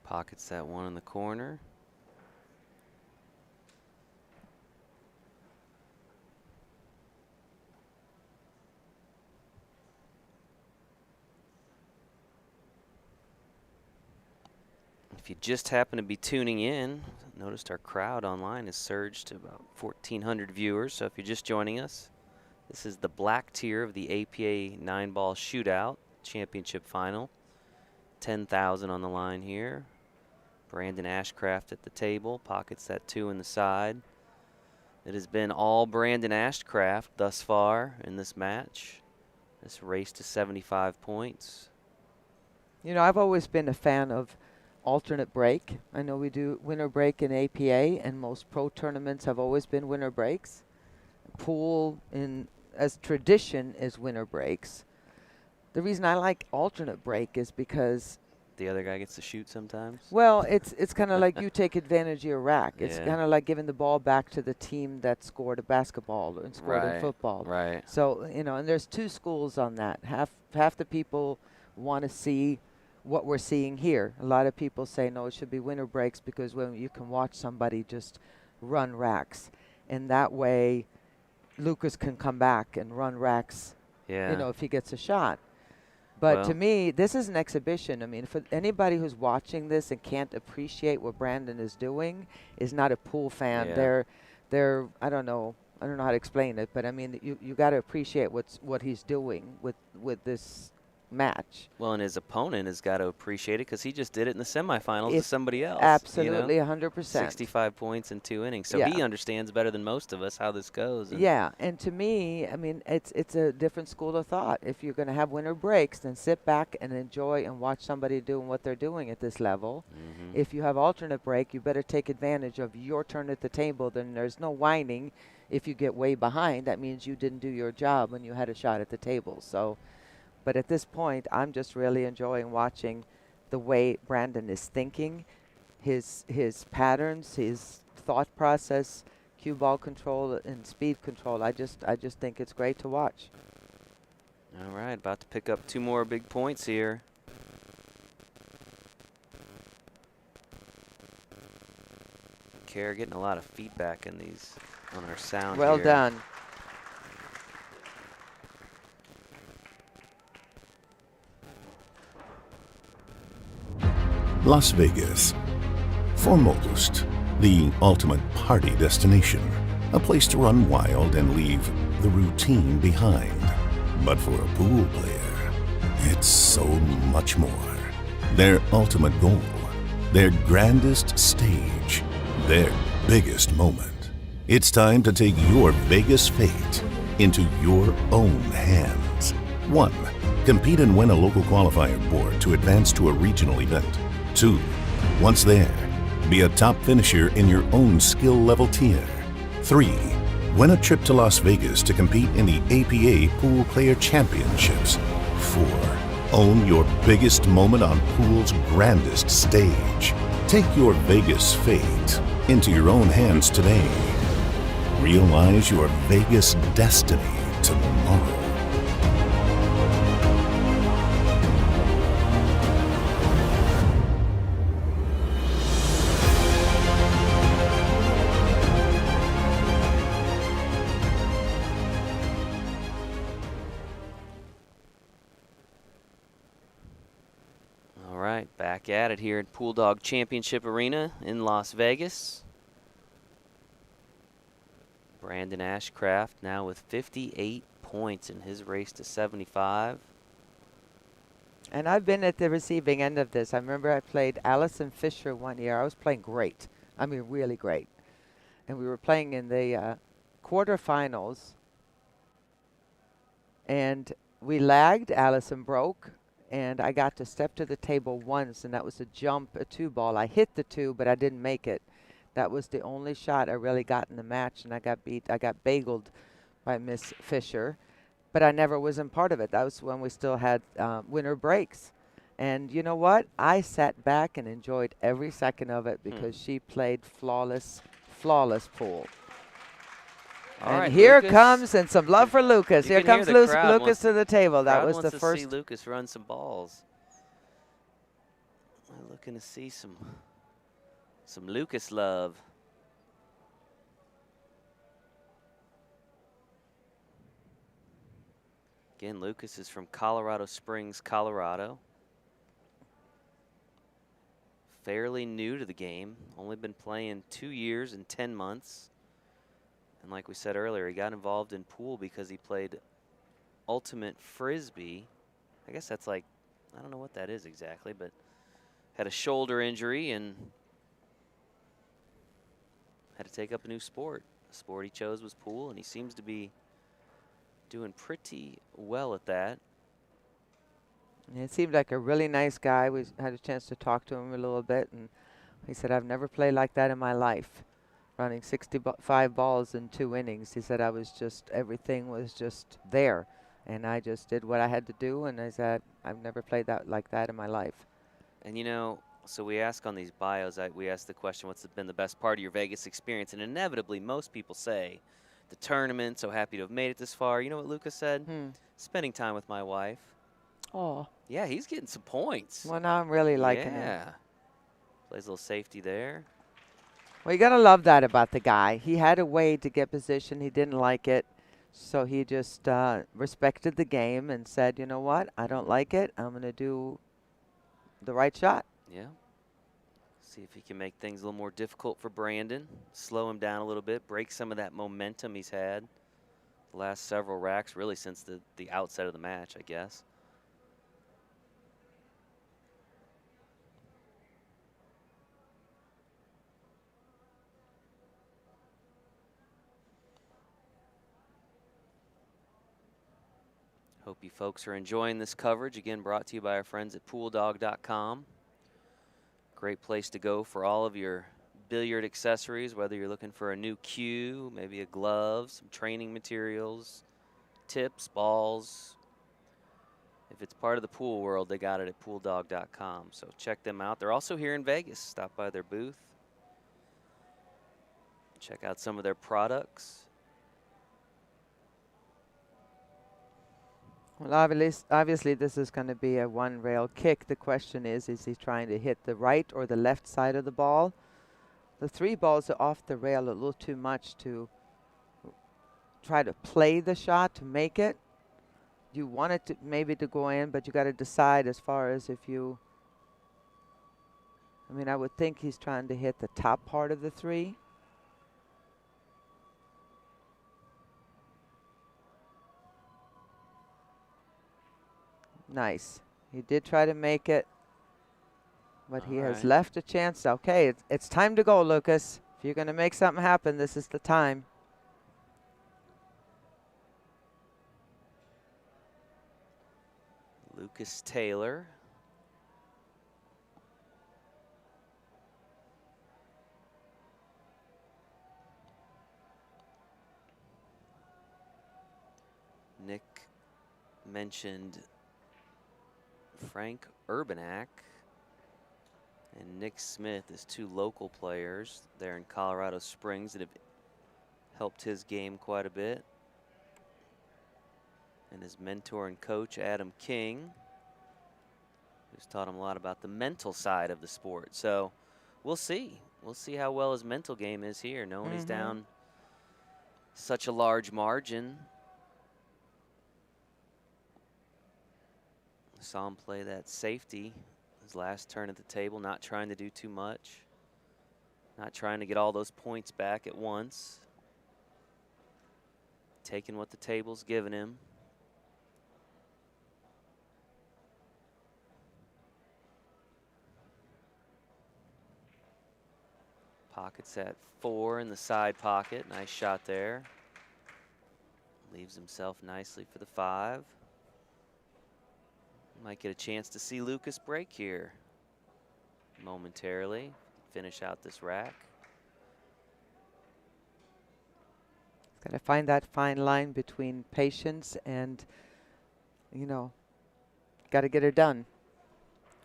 Pockets that one in the corner. If you just happen to be tuning in, noticed our crowd online has surged to about 1,400 viewers. So if you're just joining us, this is the black tier of the APA 9-ball shootout championship final. 10,000 on the line here. Brandon Ashcraft at the table, pockets that 2 in the side. It has been all Brandon Ashcraft thus far in this match. This race to 75 points. You know, I've always been a fan of alternate break. I know we do winner break in APA, and most pro tournaments have always been winner breaks. Pool as tradition is winner breaks. The reason I like alternate break is because the other guy gets to shoot sometimes. Well, it's kind of like you take advantage of your rack. It's Yeah. kind of like giving the ball back to the team that scored a basketball and scored in football. Right. So, you know, and there's 2 schools on that. Half the people want to see what we're seeing here. A lot of people say, no, it should be winner breaks because when you can watch somebody just run racks. And that way, Lucas can come back and run racks, Yeah. you know, if he gets a shot. But Well, to me, this is an exhibition. I mean, for anybody who's watching this and can't appreciate what Brandon is doing, is not a pool fan. Yeah. They're I don't know how to explain it, but I mean, you got to appreciate what he's doing with this match. Well, and his opponent has got to appreciate it because he just did it in the semifinals to It's somebody else. Absolutely, you know? 100%. 65 points in 2 innings. So Yeah. he understands better than most of us how this goes. And Yeah, and to me, I mean, it's a different school of thought. If you're going to have winner breaks, then sit back and enjoy and watch somebody doing what they're doing at this level. If you have alternate break, you better take advantage of your turn at the table. Then there's no whining if you get way behind. That means you didn't do your job when you had a shot at the table. So, but at this point, I'm just really enjoying watching the way Brandon is thinking, his patterns, his thought process, cue ball control and speed control. I just think it's great to watch. All right, about to pick up 2 more big points here. Care getting a lot of feedback in these on our sound. Well here. done. Las Vegas. For most, the ultimate party destination. A place to run wild and leave the routine behind. But for a pool player, It's so much more. Their ultimate goal, their grandest stage, their biggest moment. It's time to take your Vegas fate into your own hands. 1. Compete and win a local qualifier board to advance to a regional event. 2. Once there, be a top finisher in your own skill level tier. 3. Win a trip to Las Vegas to compete in the APA Poolplayer Championships. 4. Own your biggest moment on pool's grandest stage. Take your Vegas fate into your own hands today. Realize your Vegas destiny tomorrow. All right, back at it here at Pool Dog Championship Arena in Las Vegas. Brandon Ashcraft now with 58 points in his race to 75. And I've been at the receiving end of this. I remember I played Allison Fisher one year. I was playing great. I mean, really great. And we were playing in the quarterfinals. And we lagged. Allison broke. And I got to step to the table once, and that was a jump, a 2-ball. I hit the 2, but I didn't make it. That was the only shot I really got in the match, and I got beat. I got bageled by Miss Fisher, but I never was in part of it. That was when we still had winter breaks. And you know what? I sat back and enjoyed every second of it because she played flawless, flawless pool. All and right, here Lucas. comes, and some love for Lucas. You Here can hear comes the crowd Lucas wants- to the table. That Crowd was wants the to first. see Lucas run some balls. We're looking to see some Lucas love. Again, Lucas is from Colorado Springs, Colorado. Fairly new to the game. Only been playing 2 years and 10 months. And like we said earlier, he got involved in pool because he played ultimate frisbee. I guess that's like, I don't know what that is exactly, but had a shoulder injury and had to take up a new sport. The sport he chose was pool, and he seems to be doing pretty well at that. He seemed like a really nice guy. We had a chance to talk to him a little bit, and he said, I've never played like that in my life, running 65 balls in 2 innings. He said, I was just, everything was just there, and I just did what I had to do, and I said, I've never played that like that in my life. And you know, so we ask on these bios, we ask the question, what's been the best part of your Vegas experience? And inevitably, most people say the tournament, so happy to have made it this far. You know what Lucas said? Spending time with my wife. Oh. Yeah, he's getting some points. Well, now I'm really liking him. Yeah. Plays a little safety there. Well, you got to love that about the guy. He had a way to get position. He didn't like it. So he just respected the game and said, you know what? I don't like it. I'm going to do the right shot. Yeah. See if he can make things a little more difficult for Brandon. Slow him down a little bit. Break some of that momentum he's had the last several racks, really since the outset of the match, I guess. Hope you folks are enjoying this coverage. Again, brought to you by our friends at pooldog.com. Great place to go for all of your billiard accessories, whether you're looking for a new cue, maybe a glove, some training materials, tips, balls. If it's part of the pool world, they got it at pooldog.com. So check them out. They're also here in Vegas. Stop by their booth. Check out some of their products. Well, obviously this is going to be a one-rail kick. The question is he trying to hit the right or the left side of the ball? The 3 balls are off the rail a little too much to try to play the shot to make it. You want it to maybe to go in, but you got to decide as far as if you, I mean, I would think he's trying to hit the top part of the 3. Nice. He did try to make it, but he has Alright. left a chance. Okay, it's time to go, Lucas. If you're going to make something happen, this is the time. Lucas Taylor. Nick mentioned Frank Urbanak and Nick Smith as two local players there in Colorado Springs that have helped his game quite a bit. And his mentor and coach, Adam King, who's taught him a lot about the mental side of the sport. So we'll see. We'll see how well his mental game is here, knowing he's down such a large margin. Saw him play that safety his last turn at the table, not trying to do too much, not trying to get all those points back at once, taking what the table's given him. Pockets at 4 in the side pocket. Nice shot there. Leaves himself nicely for the 5. Might get a chance to see Lucas break here momentarily. Finish out this rack. Got to find that fine line between patience and, you know, got to get her done.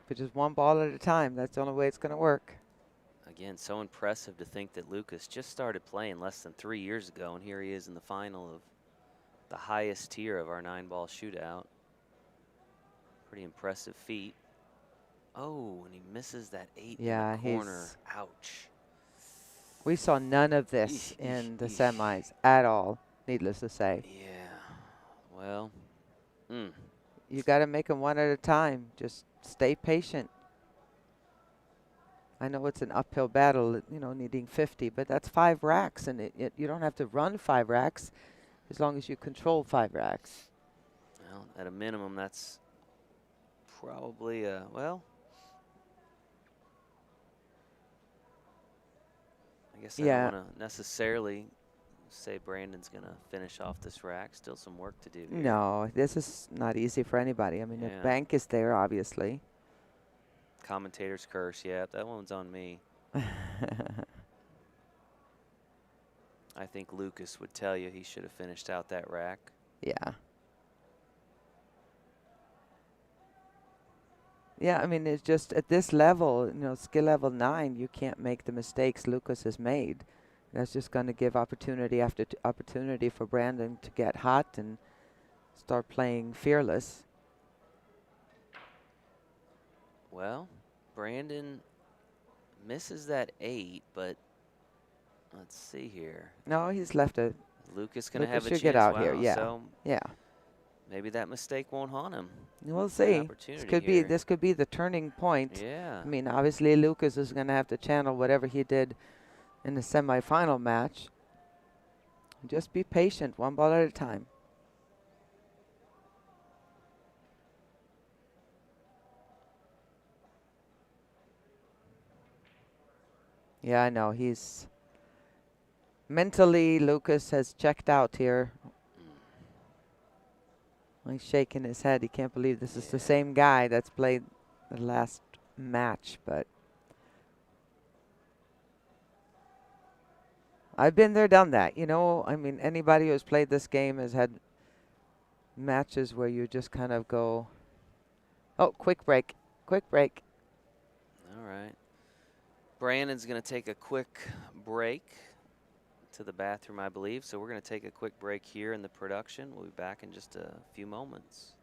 But just one ball at a time. That's the only way it's going to work. Again, so impressive to think that Lucas just started playing less than 3 years ago, and here he is in the final of the highest tier of our 9-ball shootout. Pretty impressive feat. Oh, and he misses that 8 in the corner. Ouch. We saw none of this in the semis at all, needless to say. Yeah, well. You got to make them one at a time. Just stay patient. I know it's an uphill battle, you know, needing 50, but that's 5 racks, and you don't have to run 5 racks as long as you control 5 racks. Well, at a minimum, that's probably, well, I guess I don't want to necessarily say Brandon's going to finish off this rack. Still some work to do here. No, this is not easy for anybody. I mean, the bank is there, obviously. Commentator's curse, yeah, that one's on me. I think Lucas would tell you he should have finished out that rack. Yeah. Yeah, I mean, it's just at this level, you know, skill level 9, you can't make the mistakes Lucas has made. That's just going to give opportunity after opportunity for Brandon to get hot and start playing fearless. Well, Brandon misses that 8, but let's see here. No, he's left a. Lucas going to have a chance. Get out here, yeah. So yeah. Maybe that mistake won't haunt him. We'll see. This could be the turning point. Yeah. I mean, obviously Lucas is going to have to channel whatever he did in the semifinal match. Just be patient, one ball at a time. Yeah, I know. He's mentally, Lucas has checked out here. He's shaking his head. He can't believe this is the same guy that's played the last match, but I've been there, done that. You know, I mean, anybody who's played this game has had matches where you just kind of go, oh, quick break, quick break. All right. Brandon's going to take a quick break to the bathroom, I believe. So we're going to take a quick break here in the production. We'll be back in just a few moments.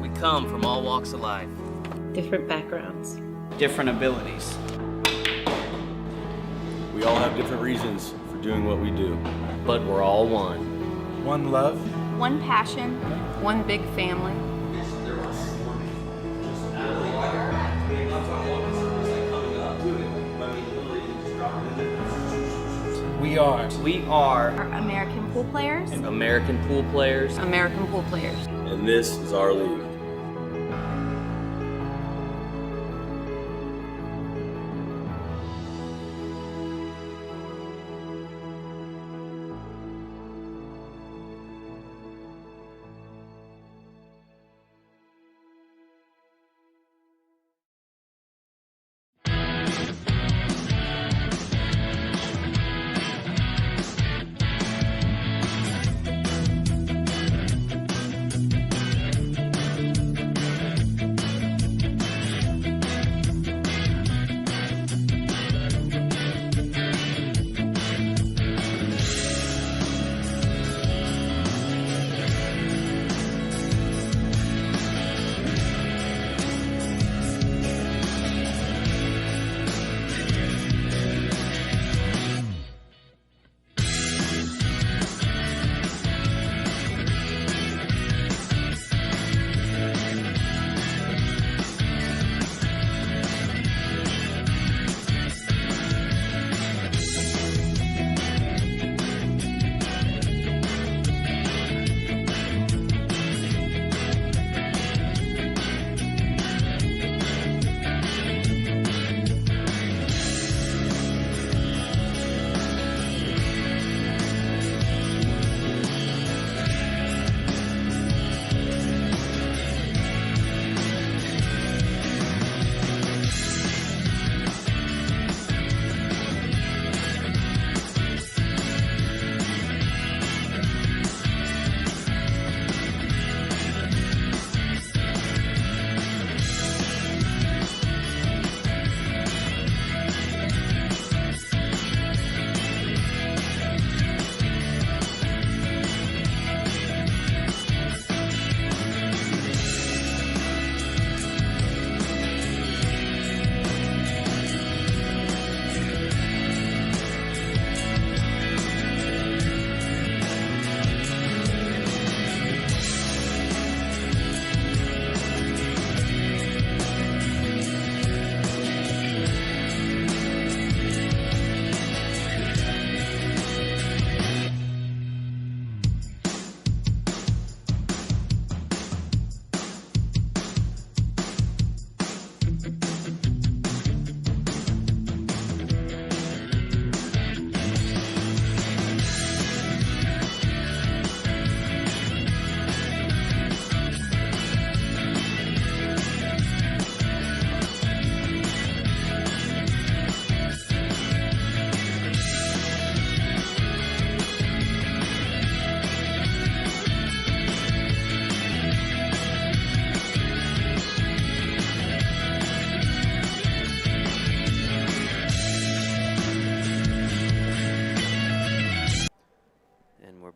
We come from all walks of life. Different backgrounds. Different abilities. We all have different reasons for doing what we do. But we're all one. One love. One passion. One big family. We are. We are Are American pool players. American pool players. American pool players. And this is our league.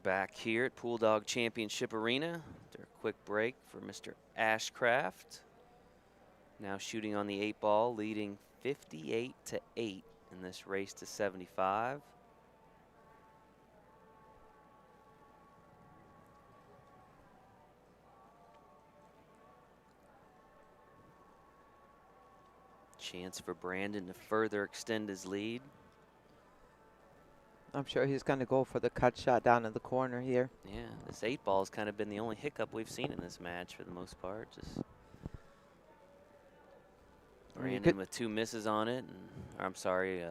Back here at Pool Dog Championship Arena after a quick break for Mr. Ashcraft. Now shooting on the 8-ball, leading 58-8 in this race to 75. Chance for Brandon to further extend his lead. I'm sure he's going to go for the cut shot down in the corner here. Yeah, this 8-ball has kind of been the only hiccup we've seen in this match for the most part. Just Brandon with 2 misses on it, and or I'm sorry,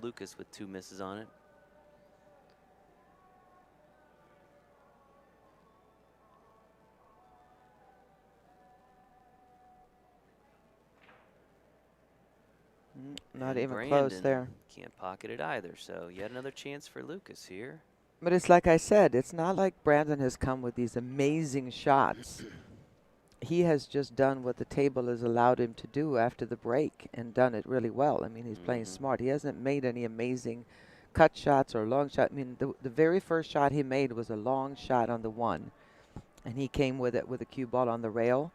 Lucas with 2 misses on it. Not And even Brandon close there. Can't pocket it either, so yet another chance for Lucas here. But it's like I said, it's not like Brandon has come with these amazing shots. He has just done what the table has allowed him to do after the break and done it really well. I mean, he's playing smart. He hasn't made any amazing cut shots or long shot. I mean, the very first shot he made was a long shot on the 1, and he came with it with a cue ball on the rail.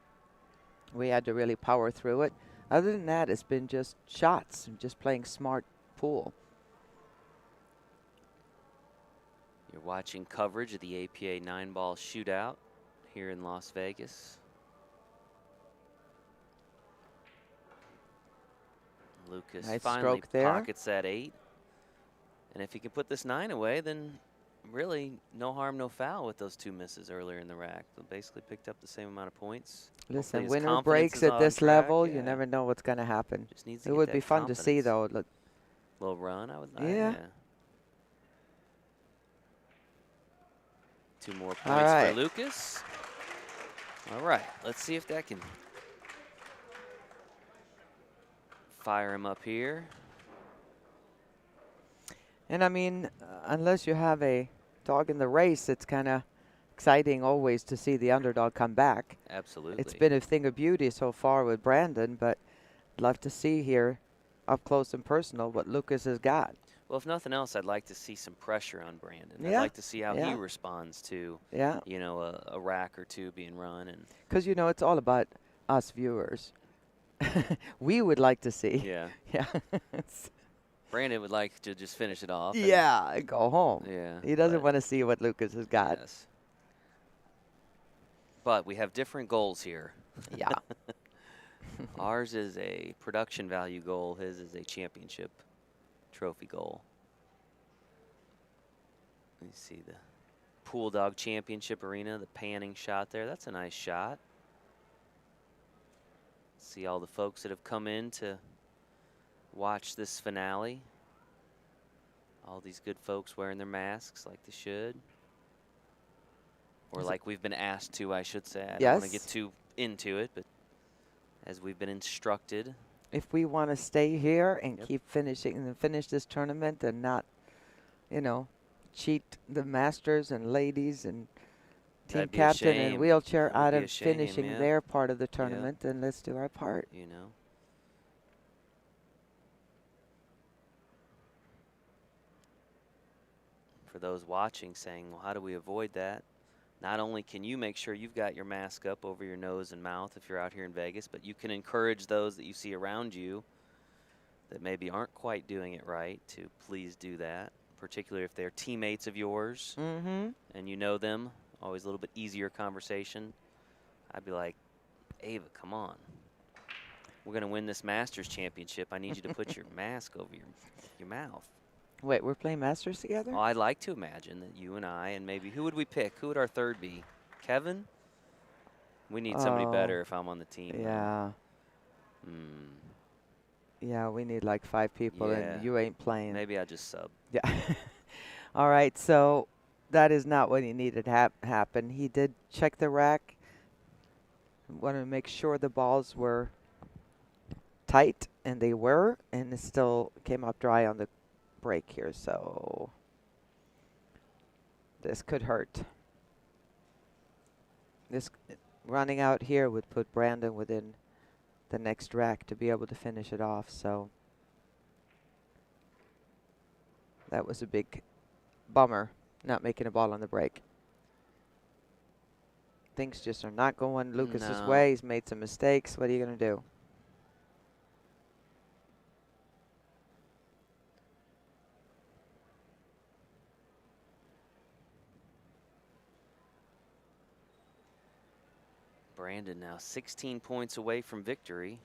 We had to really power through it. Other than that, it's been just shots and just playing smart pool. You're watching coverage of the APA 9-ball shootout here in Las Vegas. Lucas Nice finally stroke there. pockets that 8. And if he can put this 9 away, then really no harm, no foul with those 2 misses earlier in the rack. So basically picked up the same amount of points. Hopefully Listen, his winner confidence breaks is at on this track. level. Yeah. You never know what's going to happen. Just needs to It get would that be fun to see, confidence. though. Look, Little run, I would. Yeah. 2 more points right. for Lucas. All right, let's see if that can fire him up here. and I mean, unless you have a dog in the race, it's kind of exciting always to see the underdog come back. Absolutely. It's been a thing of beauty so far with Brandon, but love to see here up close and personal what Lucas has got. Well, if nothing else, I'd like to see some pressure on Brandon. Yeah. I'd like to see how he Yeah. responds to, Yeah, you know, a rack or 2 being run. And because, you know, it's all about us viewers. We would like to see. yeah, Yeah. Brandon would like to just finish it off. and- Yeah, go home. Yeah. He doesn't but- want to see what Lucas has got. Yes. But we have different goals here. Yeah. Ours is a production value goal. His is a championship trophy goal. You see the Pool Dog Championship Arena, the panning shot there. That's a nice shot. See all the folks that have come in to watch this finale. All these good folks wearing their masks like they should. Or Is it- like we've been asked to, I should say. I don't want to Yes. get too into it, but as we've been instructed. If we want to stay here and Yep. keep finishing and finish this tournament and not, you know, cheat the masters and ladies and team That'd be a captain and shame. wheelchair That would out be a of shame, finishing yeah. their part of the tournament, then let's do our part. You know. For those watching saying, well, how do we avoid that? Not only can you make sure you've got your mask up over your nose and mouth if you're out here in Vegas, but you can encourage those that you see around you that maybe aren't quite doing it right to please do that, particularly if they're teammates of yours Mm-hmm. and you know them. Always a little bit easier conversation. I'd be like, Ava, come on. We're going to win this Masters Championship. I need you to put your mask over your mouth. Wait, we're playing Masters together? Oh, I'd like to imagine that you and I, and maybe who would we pick? Who would our third be? Kevin? We need somebody Oh, better if I'm on the team. though. Yeah. Hmm. Yeah, we need like 5 people Yeah. and you ain't playing. Maybe I'll just sub. Yeah. All right, so that is not what he needed happen. He did check the rack. Wanted to make sure the balls were tight, and they were, and it still came up dry on the break here, so this could hurt. This running out here would put Brandon within the next rack to be able to finish it off, so that was a big bummer, not making a ball on the break. Things just are not going Lucas's No. way. He's made some mistakes. What are you going to do? Brandon now 16 points away from victory.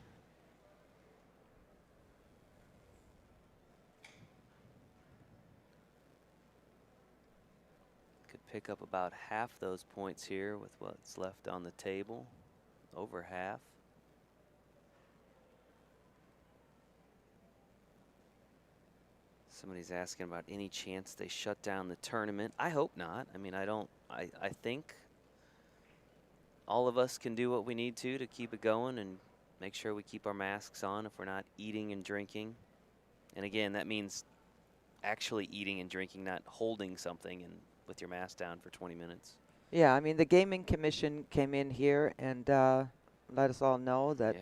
Could pick up about half those points here with what's left on the table. Over half. Somebody's asking about any chance they shut down the tournament. I hope not. I mean, I think all of us can do what we need to keep it going and make sure we keep our masks on if we're not eating and drinking. And again, that means actually eating and drinking, not holding something and with your mask down for 20 minutes. Yeah, I mean, the Gaming Commission came in here and let us all know that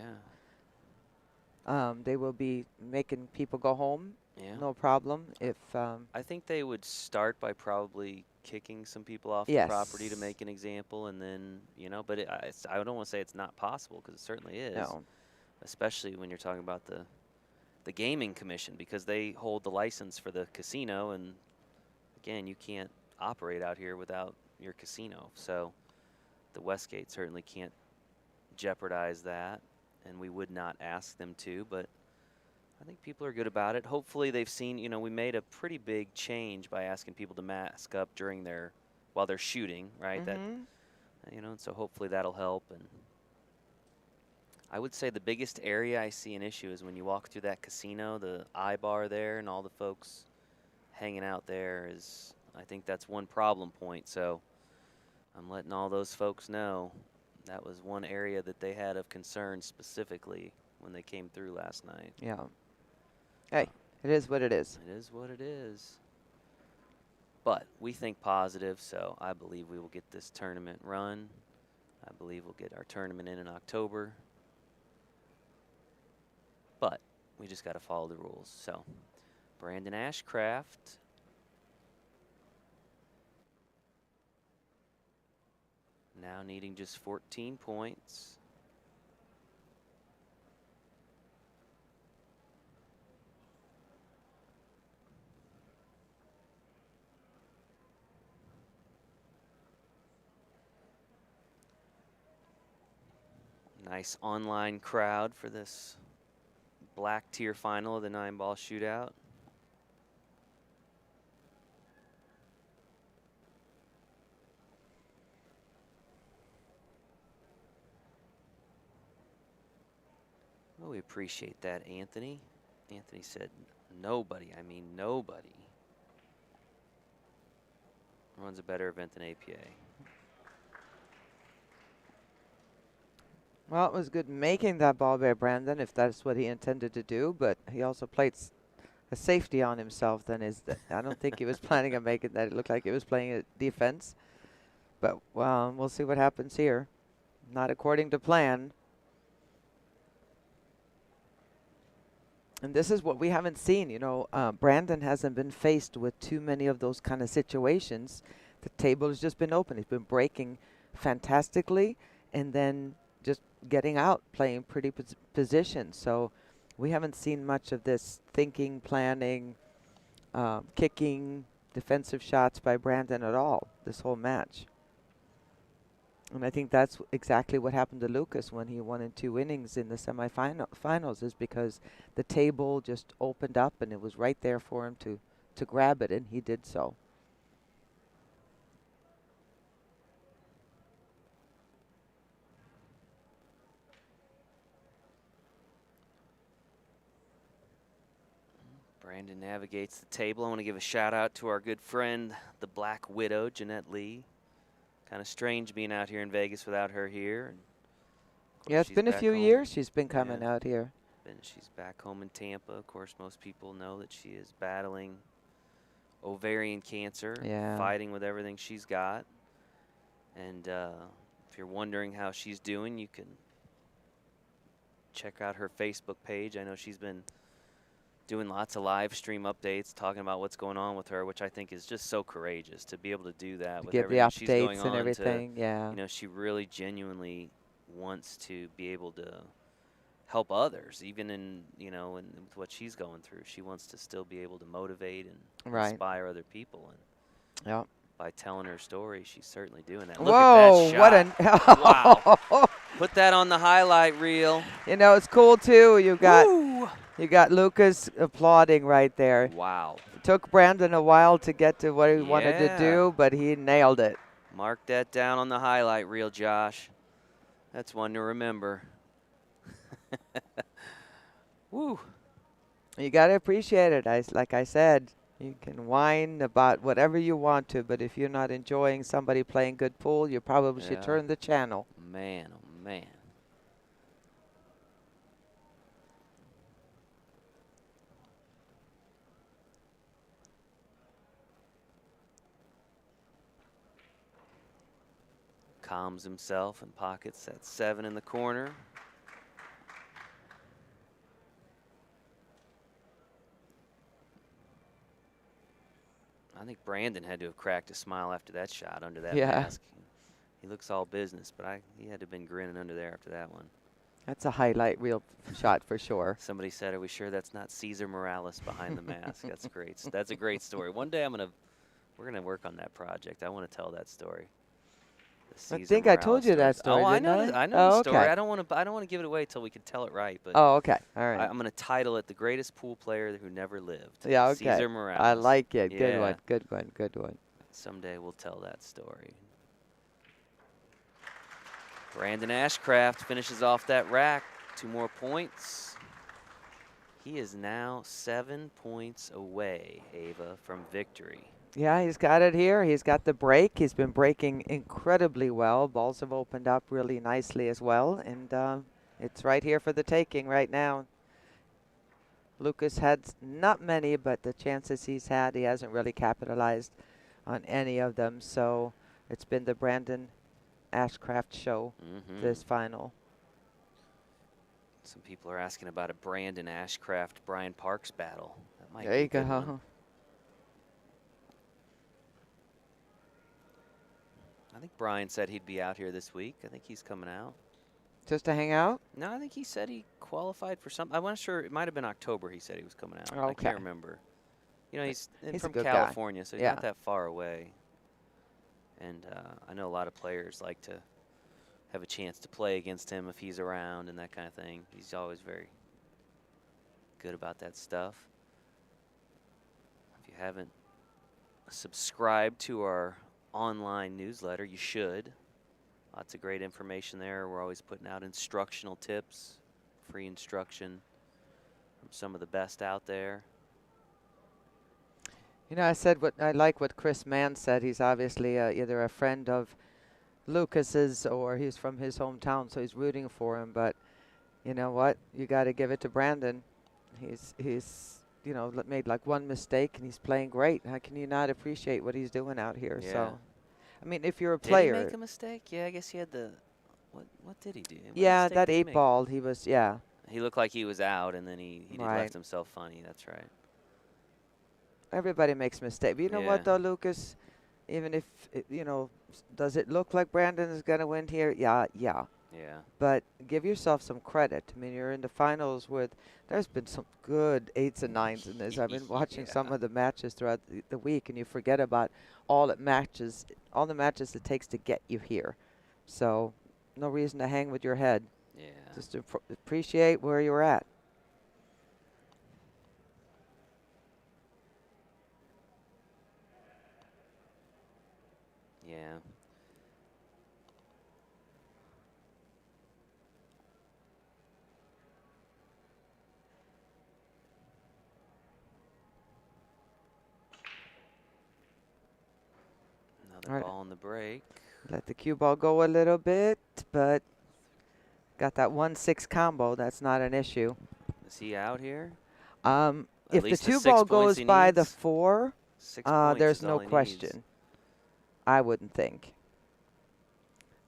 they will be making people go home. Yeah. No problem. If I think they would start by probably kicking some people off Yes. the property to make an example, and then, you know, but I don't want to say it's not possible, because it certainly is. no, Especially when you're talking about the Gaming Commission, because they hold the license for the casino, and again, you can't operate out here without your casino. So the Westgate certainly can't jeopardize that, and we would not ask them to, but I think people are good about it. Hopefully they've seen, you know, we made a pretty big change by asking people to mask up while they're shooting, right? That, you know, and so hopefully that'll help. And I would say the biggest area I see an issue is when you walk through that casino, the I bar there and all the folks hanging out there I think that's one problem point. So I'm letting all those folks know that was one area that they had of concern specifically when they came through last night. Yeah. Hey, it is what it is. It is what it is. But we think positive, so I believe we will get this tournament run. I believe we'll get our tournament in October. But we just got to follow the rules. So Brandon Ashcraft. Now needing just 14 points. Nice online crowd for this black tier final of the 9-ball shootout. Oh, we appreciate that, Anthony. Anthony said, nobody, I mean nobody, runs a better event than APA. Well, it was good making that ball by Brandon, if that's what he intended to do, but he also played a safety on himself. I don't think he was planning on making that. It looked like he was playing a defense. But we'll see what happens here. Not according to plan. And this is what we haven't seen. You know, Brandon hasn't been faced with too many of those kind of situations. The table has just been open. He's been breaking fantastically, and then just getting out, playing pretty positions. So we haven't seen much of this thinking, planning, kicking, defensive shots by Brandon at all this whole match. And I think that's exactly what happened to Lucas when he won in 2 innings in the semifinals, is because the table just opened up and it was right there for him to grab it, and he did so. Brandon navigates the table. I want to give a shout out to our good friend, the Black Widow, Jeanette Lee. Kind of strange being out here in Vegas without her here. And yeah, it's been a few years she's been coming out here. She's back home in Tampa. Of course, most people know that she is battling ovarian cancer, fighting with everything she's got. And if you're wondering how she's doing, you can check out her Facebook page. I know she's been doing lots of live stream updates, talking about what's going on with her, which I think is just so courageous to be able to do that with everything she's going on. And everything, you know, she really genuinely wants to be able to help others, even in, you know, with what she's going through. She wants to still be able to motivate and inspire other people. And by telling her story, she's certainly doing that. Look at that shot. What wow. Put that on the highlight reel. You know, it's cool too. You got Lucas applauding right there. Wow. It took Brandon a while to get to what he wanted to do, but he nailed it. Mark that down on the highlight reel, Josh. That's one to remember. Woo. You got to appreciate it. Like I said, you can whine about whatever you want to, but if you're not enjoying somebody playing good pool, you probably should turn the channel. Man, oh man. Calms himself and pockets that 7 in the corner. I think Brandon had to have cracked a smile after that shot under that mask. He looks all business, but he had to have been grinning under there after that one. That's a highlight reel shot for sure. Somebody said, are we sure that's not Cesar Morales behind the mask? That's great. That's a great story. One day I'm going to We're gonna work on that project. I want to tell that story. The I Caesar think I told Morales you that story. story, Oh, I didn't know. I? I know Oh, the story. okay. I don't want to give it away till we can tell it right. But Oh, okay. All right. I'm gonna title it "The Greatest Pool Player Who Never Lived." Yeah, okay. Caesar Morales. I like it. Good Yeah. one. Good one. Good one. Someday we'll tell that story. Brandon Ashcraft finishes off that rack. 2 more points. He is now 7 points away, Ava, from victory. Yeah, he's got it here. He's got the break. He's been breaking incredibly well. Balls have opened up really nicely as well. And it's right here for the taking right now. Lucas had not many, but the chances he's had, he hasn't really capitalized on any of them. So it's been the Brandon Ashcraft show, this final. Some people are asking about a Brandon Ashcraft, Brian Parks battle. That might There be you a good go. one. I think Brian said he'd be out here this week. I think he's coming out. Just to hang out? No, I think he said he qualified for something. I'm not sure. It might have been October he said he was coming out. I Okay. can't remember. You know, he's He's a from good guy. California, so he's Yeah. not that far away. And I know a lot of players like to have a chance to play against him if he's around and that kind of thing. He's always very good about that stuff. If you haven't subscribed to our online newsletter, you should. Lots of great information there. We're always putting out instructional tips, free instruction from some of the best out there. You know, I like what Chris Mann said. He's obviously either a friend of Lucas's or he's from his hometown, so he's rooting for him. But you know what? You got to give it to Brandon. He's you know, made like one mistake and he's playing great. How can you not appreciate what he's doing out here? Yeah. So, I mean, if you're a Did player, he make a mistake? Yeah, I guess he had the. What did he do? What yeah, mistake that did he 8 make? ball, he was, yeah. He looked like he was out, and then he did Right. left himself funny. That's right. Everybody makes mistakes. But you know Yeah. what, though, Lucas? Even if, you know, does it look like Brandon is going to win here? Yeah. Yeah. But give yourself some credit. I mean, you're in the finals with, there's been some good 8s and 9s in this. I've been watching some Yeah. of the matches throughout the week, and you forget about all the matches it takes to get you here. So, no reason to hang with your head. Yeah. Just to appreciate where you're at. Yeah. Another All right. ball on the break. Let the cue ball go a little bit, but got that 1-6 combo. That's not an issue. Is he out here? If the least the 2 6 ball points goes he by the needs. 4, 6 points there's is no all he needs. question. I wouldn't think.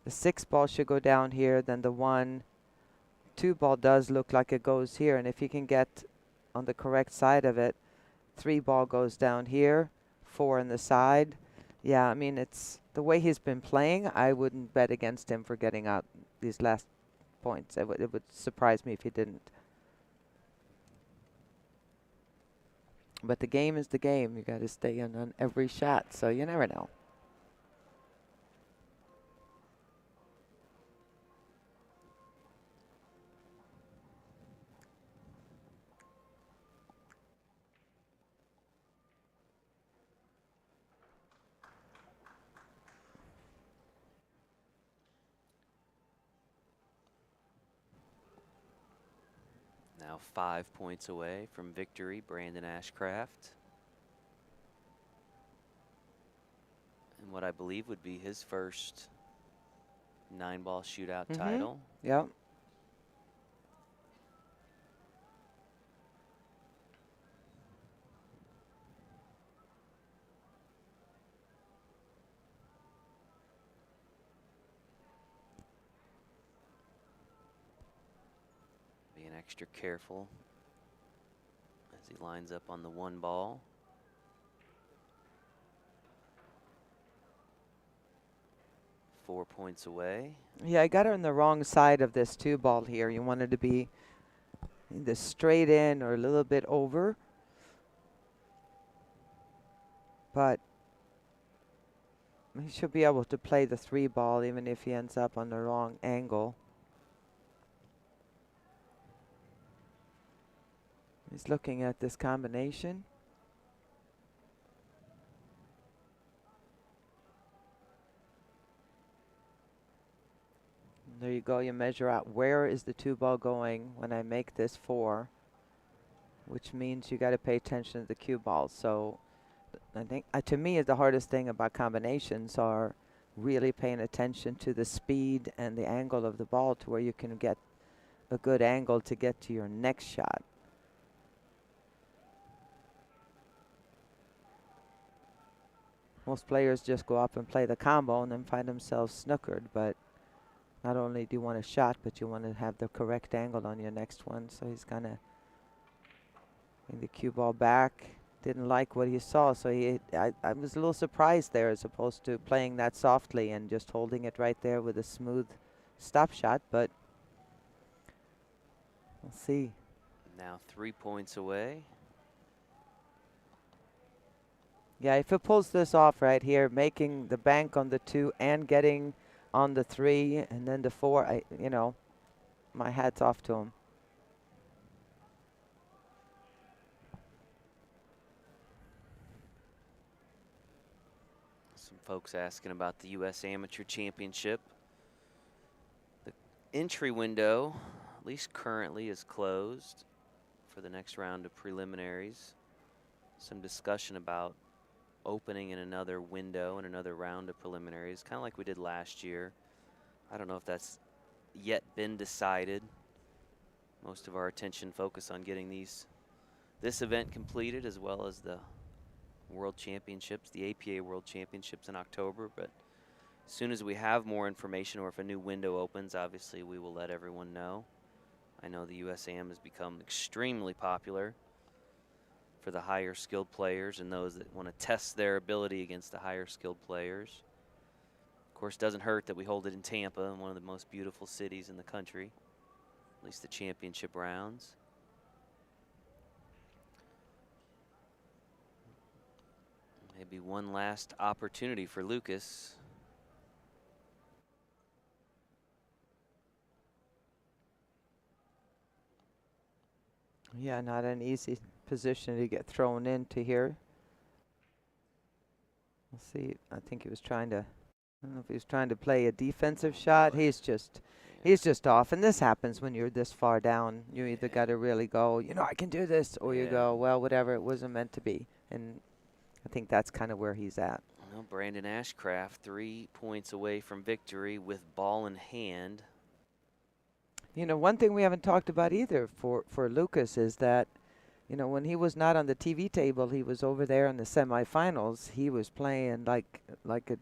The 6 ball should go down here, then the 1-2 ball does look like it goes here, and if you can get on the correct side of it, 3 ball goes down here, 4 on the side. Yeah, I mean, it's the way he's been playing. I wouldn't bet against him for getting out these last points. It would surprise me if he didn't. But the game is the game. You got to stay in on every shot, so you never know. Now 5 points away from victory, Brandon Ashcraft. And what I believe would be his first 9-ball shootout title. Yep. Being extra careful as he lines up on the 1 ball. Four points away. Yeah, I got her on the wrong side of this 2 ball here. You wanted to be either straight in or a little bit over. But he should be able to play the 3 ball even if he ends up on the wrong angle. He's looking at this combination. There you go. You measure out where is the 2 ball going when I make this 4, which means you got to pay attention to the cue ball. So I think to me the hardest thing about combinations are really paying attention to the speed and the angle of the ball to where you can get a good angle to get to your next shot. Most players just go up and play the combo and then find themselves snookered, but not only do you want a shot, but you want to have the correct angle on your next one. So he's gonna bring the cue ball back. Didn't like what he saw, so I was a little surprised there, as opposed to playing that softly and just holding it right there with a smooth stop shot. But we'll see. Now 3 points away. Yeah, if it pulls this off right here, making the bank on the 2 and getting on the 3 and then the 4, you know, my hat's off to him. Some folks asking about the U.S. Amateur Championship. The entry window, at least currently, is closed for the next round of preliminaries. Some discussion about opening in another window and another round of preliminaries, kind of like we did last year. I don't know if that's yet been decided. Most of our attention focused on getting this event completed, as well as the World Championships, the APA World Championships in October. But as soon as we have more information, or if a new window opens, obviously we will let everyone know. I know the USAM has become extremely popular for the higher skilled players and those that want to test their ability against the higher skilled players. Of course, it doesn't hurt that we hold it in Tampa, in one of the most beautiful cities in the country, at least the championship rounds. Maybe one last opportunity for Lucas. Yeah, not an easy position to get thrown into here. We'll see. I think he was trying to, I don't know if he was trying to play a defensive shot. He's just off. And this happens when you're this far down. You either got to really go, you know, I can do this, or you go, well, whatever, it wasn't meant to be. And I think that's kind of where he's at. Well, Brandon Ashcraft 3 points away from victory with ball in hand. You know, one thing we haven't talked about either for Lucas is that, you know, when he was not on the TV table, he was over there in the semifinals. He was playing like a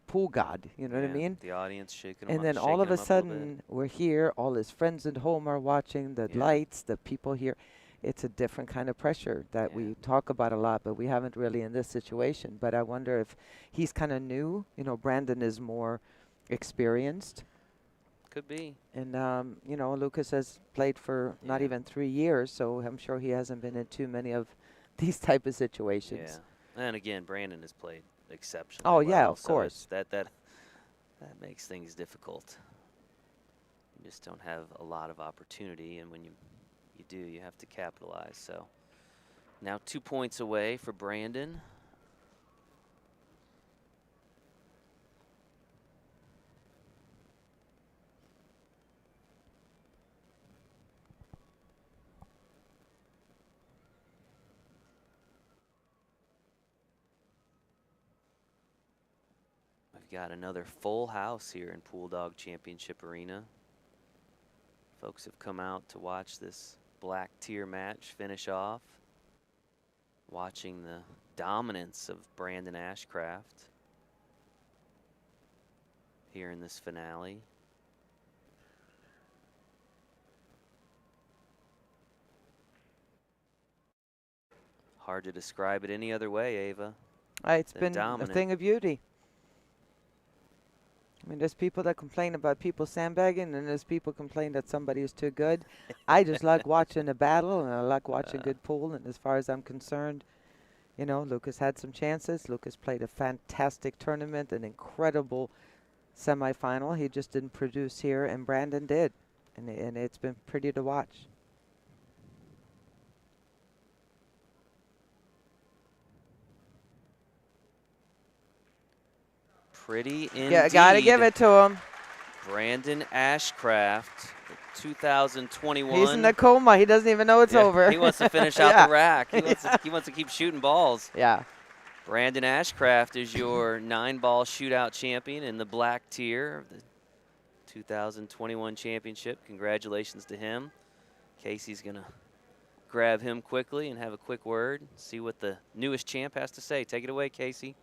pool god. You know what I mean? The audience shaking him And up, then all of shaking a him up sudden, we're here. All his friends at home are watching. The lights, the people here. It's a different kind of pressure that we talk about a lot, but we haven't really in this situation. But I wonder if he's kind of new. You know, Brandon is more experienced. Could be. And, you know, Lucas has played for not even 3 years, so I'm sure he hasn't been in too many of these type of situations. Yeah. And again, Brandon has played exceptionally Oh, well, yeah, of so course. That makes things difficult. You just don't have a lot of opportunity, and when you do, you have to capitalize. So now 2 points away for Brandon. We've got another full house here in Pool Dog Championship Arena. Folks have come out to watch this black tier match finish off, watching the dominance of Brandon Ashcraft here in this finale. Hard to describe it any other way, Ava. It's than been dominant. a thing of beauty. I mean, there's people that complain about people sandbagging, and there's people complain that somebody is too good. I just like watching a battle, and I like watching good pool. And as far as I'm concerned, you know, Lucas had some chances. Lucas played a fantastic tournament, an incredible semifinal. He just didn't produce here, and Brandon did. And it's been pretty to watch. Pretty indeed. Yeah, gotta give it to him. Brandon Ashcraft, 2021. He's in a coma. He doesn't even know it's Yeah, over. He wants to finish out Yeah. the rack. He wants to keep shooting balls. Yeah. Brandon Ashcraft is your 9-ball shootout champion in the black tier of the 2021 championship. Congratulations to him. Casey's going to grab him quickly and have a quick word, see what the newest champ has to say. Take it away, Casey.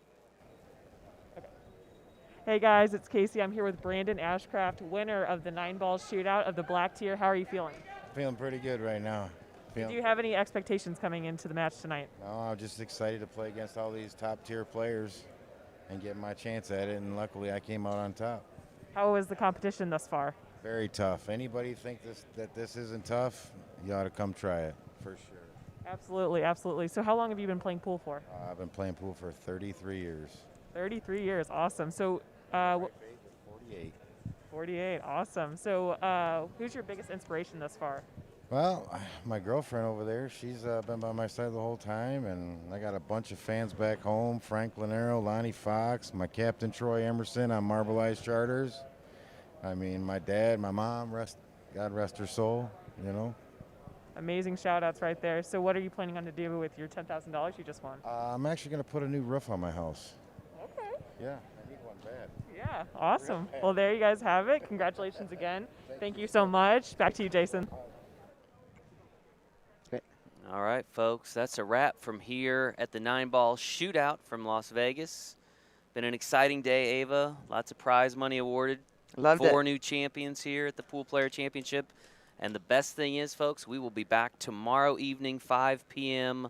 Hey guys, it's Casey. I'm here with Brandon Ashcraft, winner of the 9-ball shootout of the black tier. How are you feeling? Feeling pretty good right now. Do you have any expectations coming into the match tonight? No, I'm just excited to play against all these top-tier players and get my chance at it, and luckily I came out on top. How was the competition thus far? Very tough. Anybody think that this isn't tough, you ought to come try it, for sure. Absolutely, absolutely. So how long have you been playing pool for? I've been playing pool for 33 years. 33 years, awesome. So, 48. 48, awesome. So who's your biggest inspiration thus far? Well, my girlfriend over there, she's been by my side the whole time, and I got a bunch of fans back home, Frank Lanero, Lonnie Fox, my captain Troy Emerson on Marbleized Charters. I mean, my dad, my mom, God rest her soul, you know. Amazing shout-outs right there. So what are you planning on to do with your $10,000 you just won? I'm actually going to put a new roof on my house. Okay. Yeah, I need one bad. Yeah, awesome. Well, there you guys have it. Congratulations again. Thank you so much. Back to you, Jason. All right, folks, that's a wrap from here at the 9-ball shootout from Las Vegas. Been an exciting day, Ava. Lots of prize money awarded. Loved it. 4 new champions here at the Pool Player Championship. And the best thing is, folks, we will be back tomorrow evening, 5 p.m.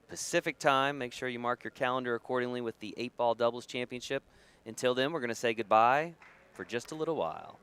Pacific time. Make sure you mark your calendar accordingly with the 8-ball doubles championship. Until then, we're going to say goodbye for just a little while.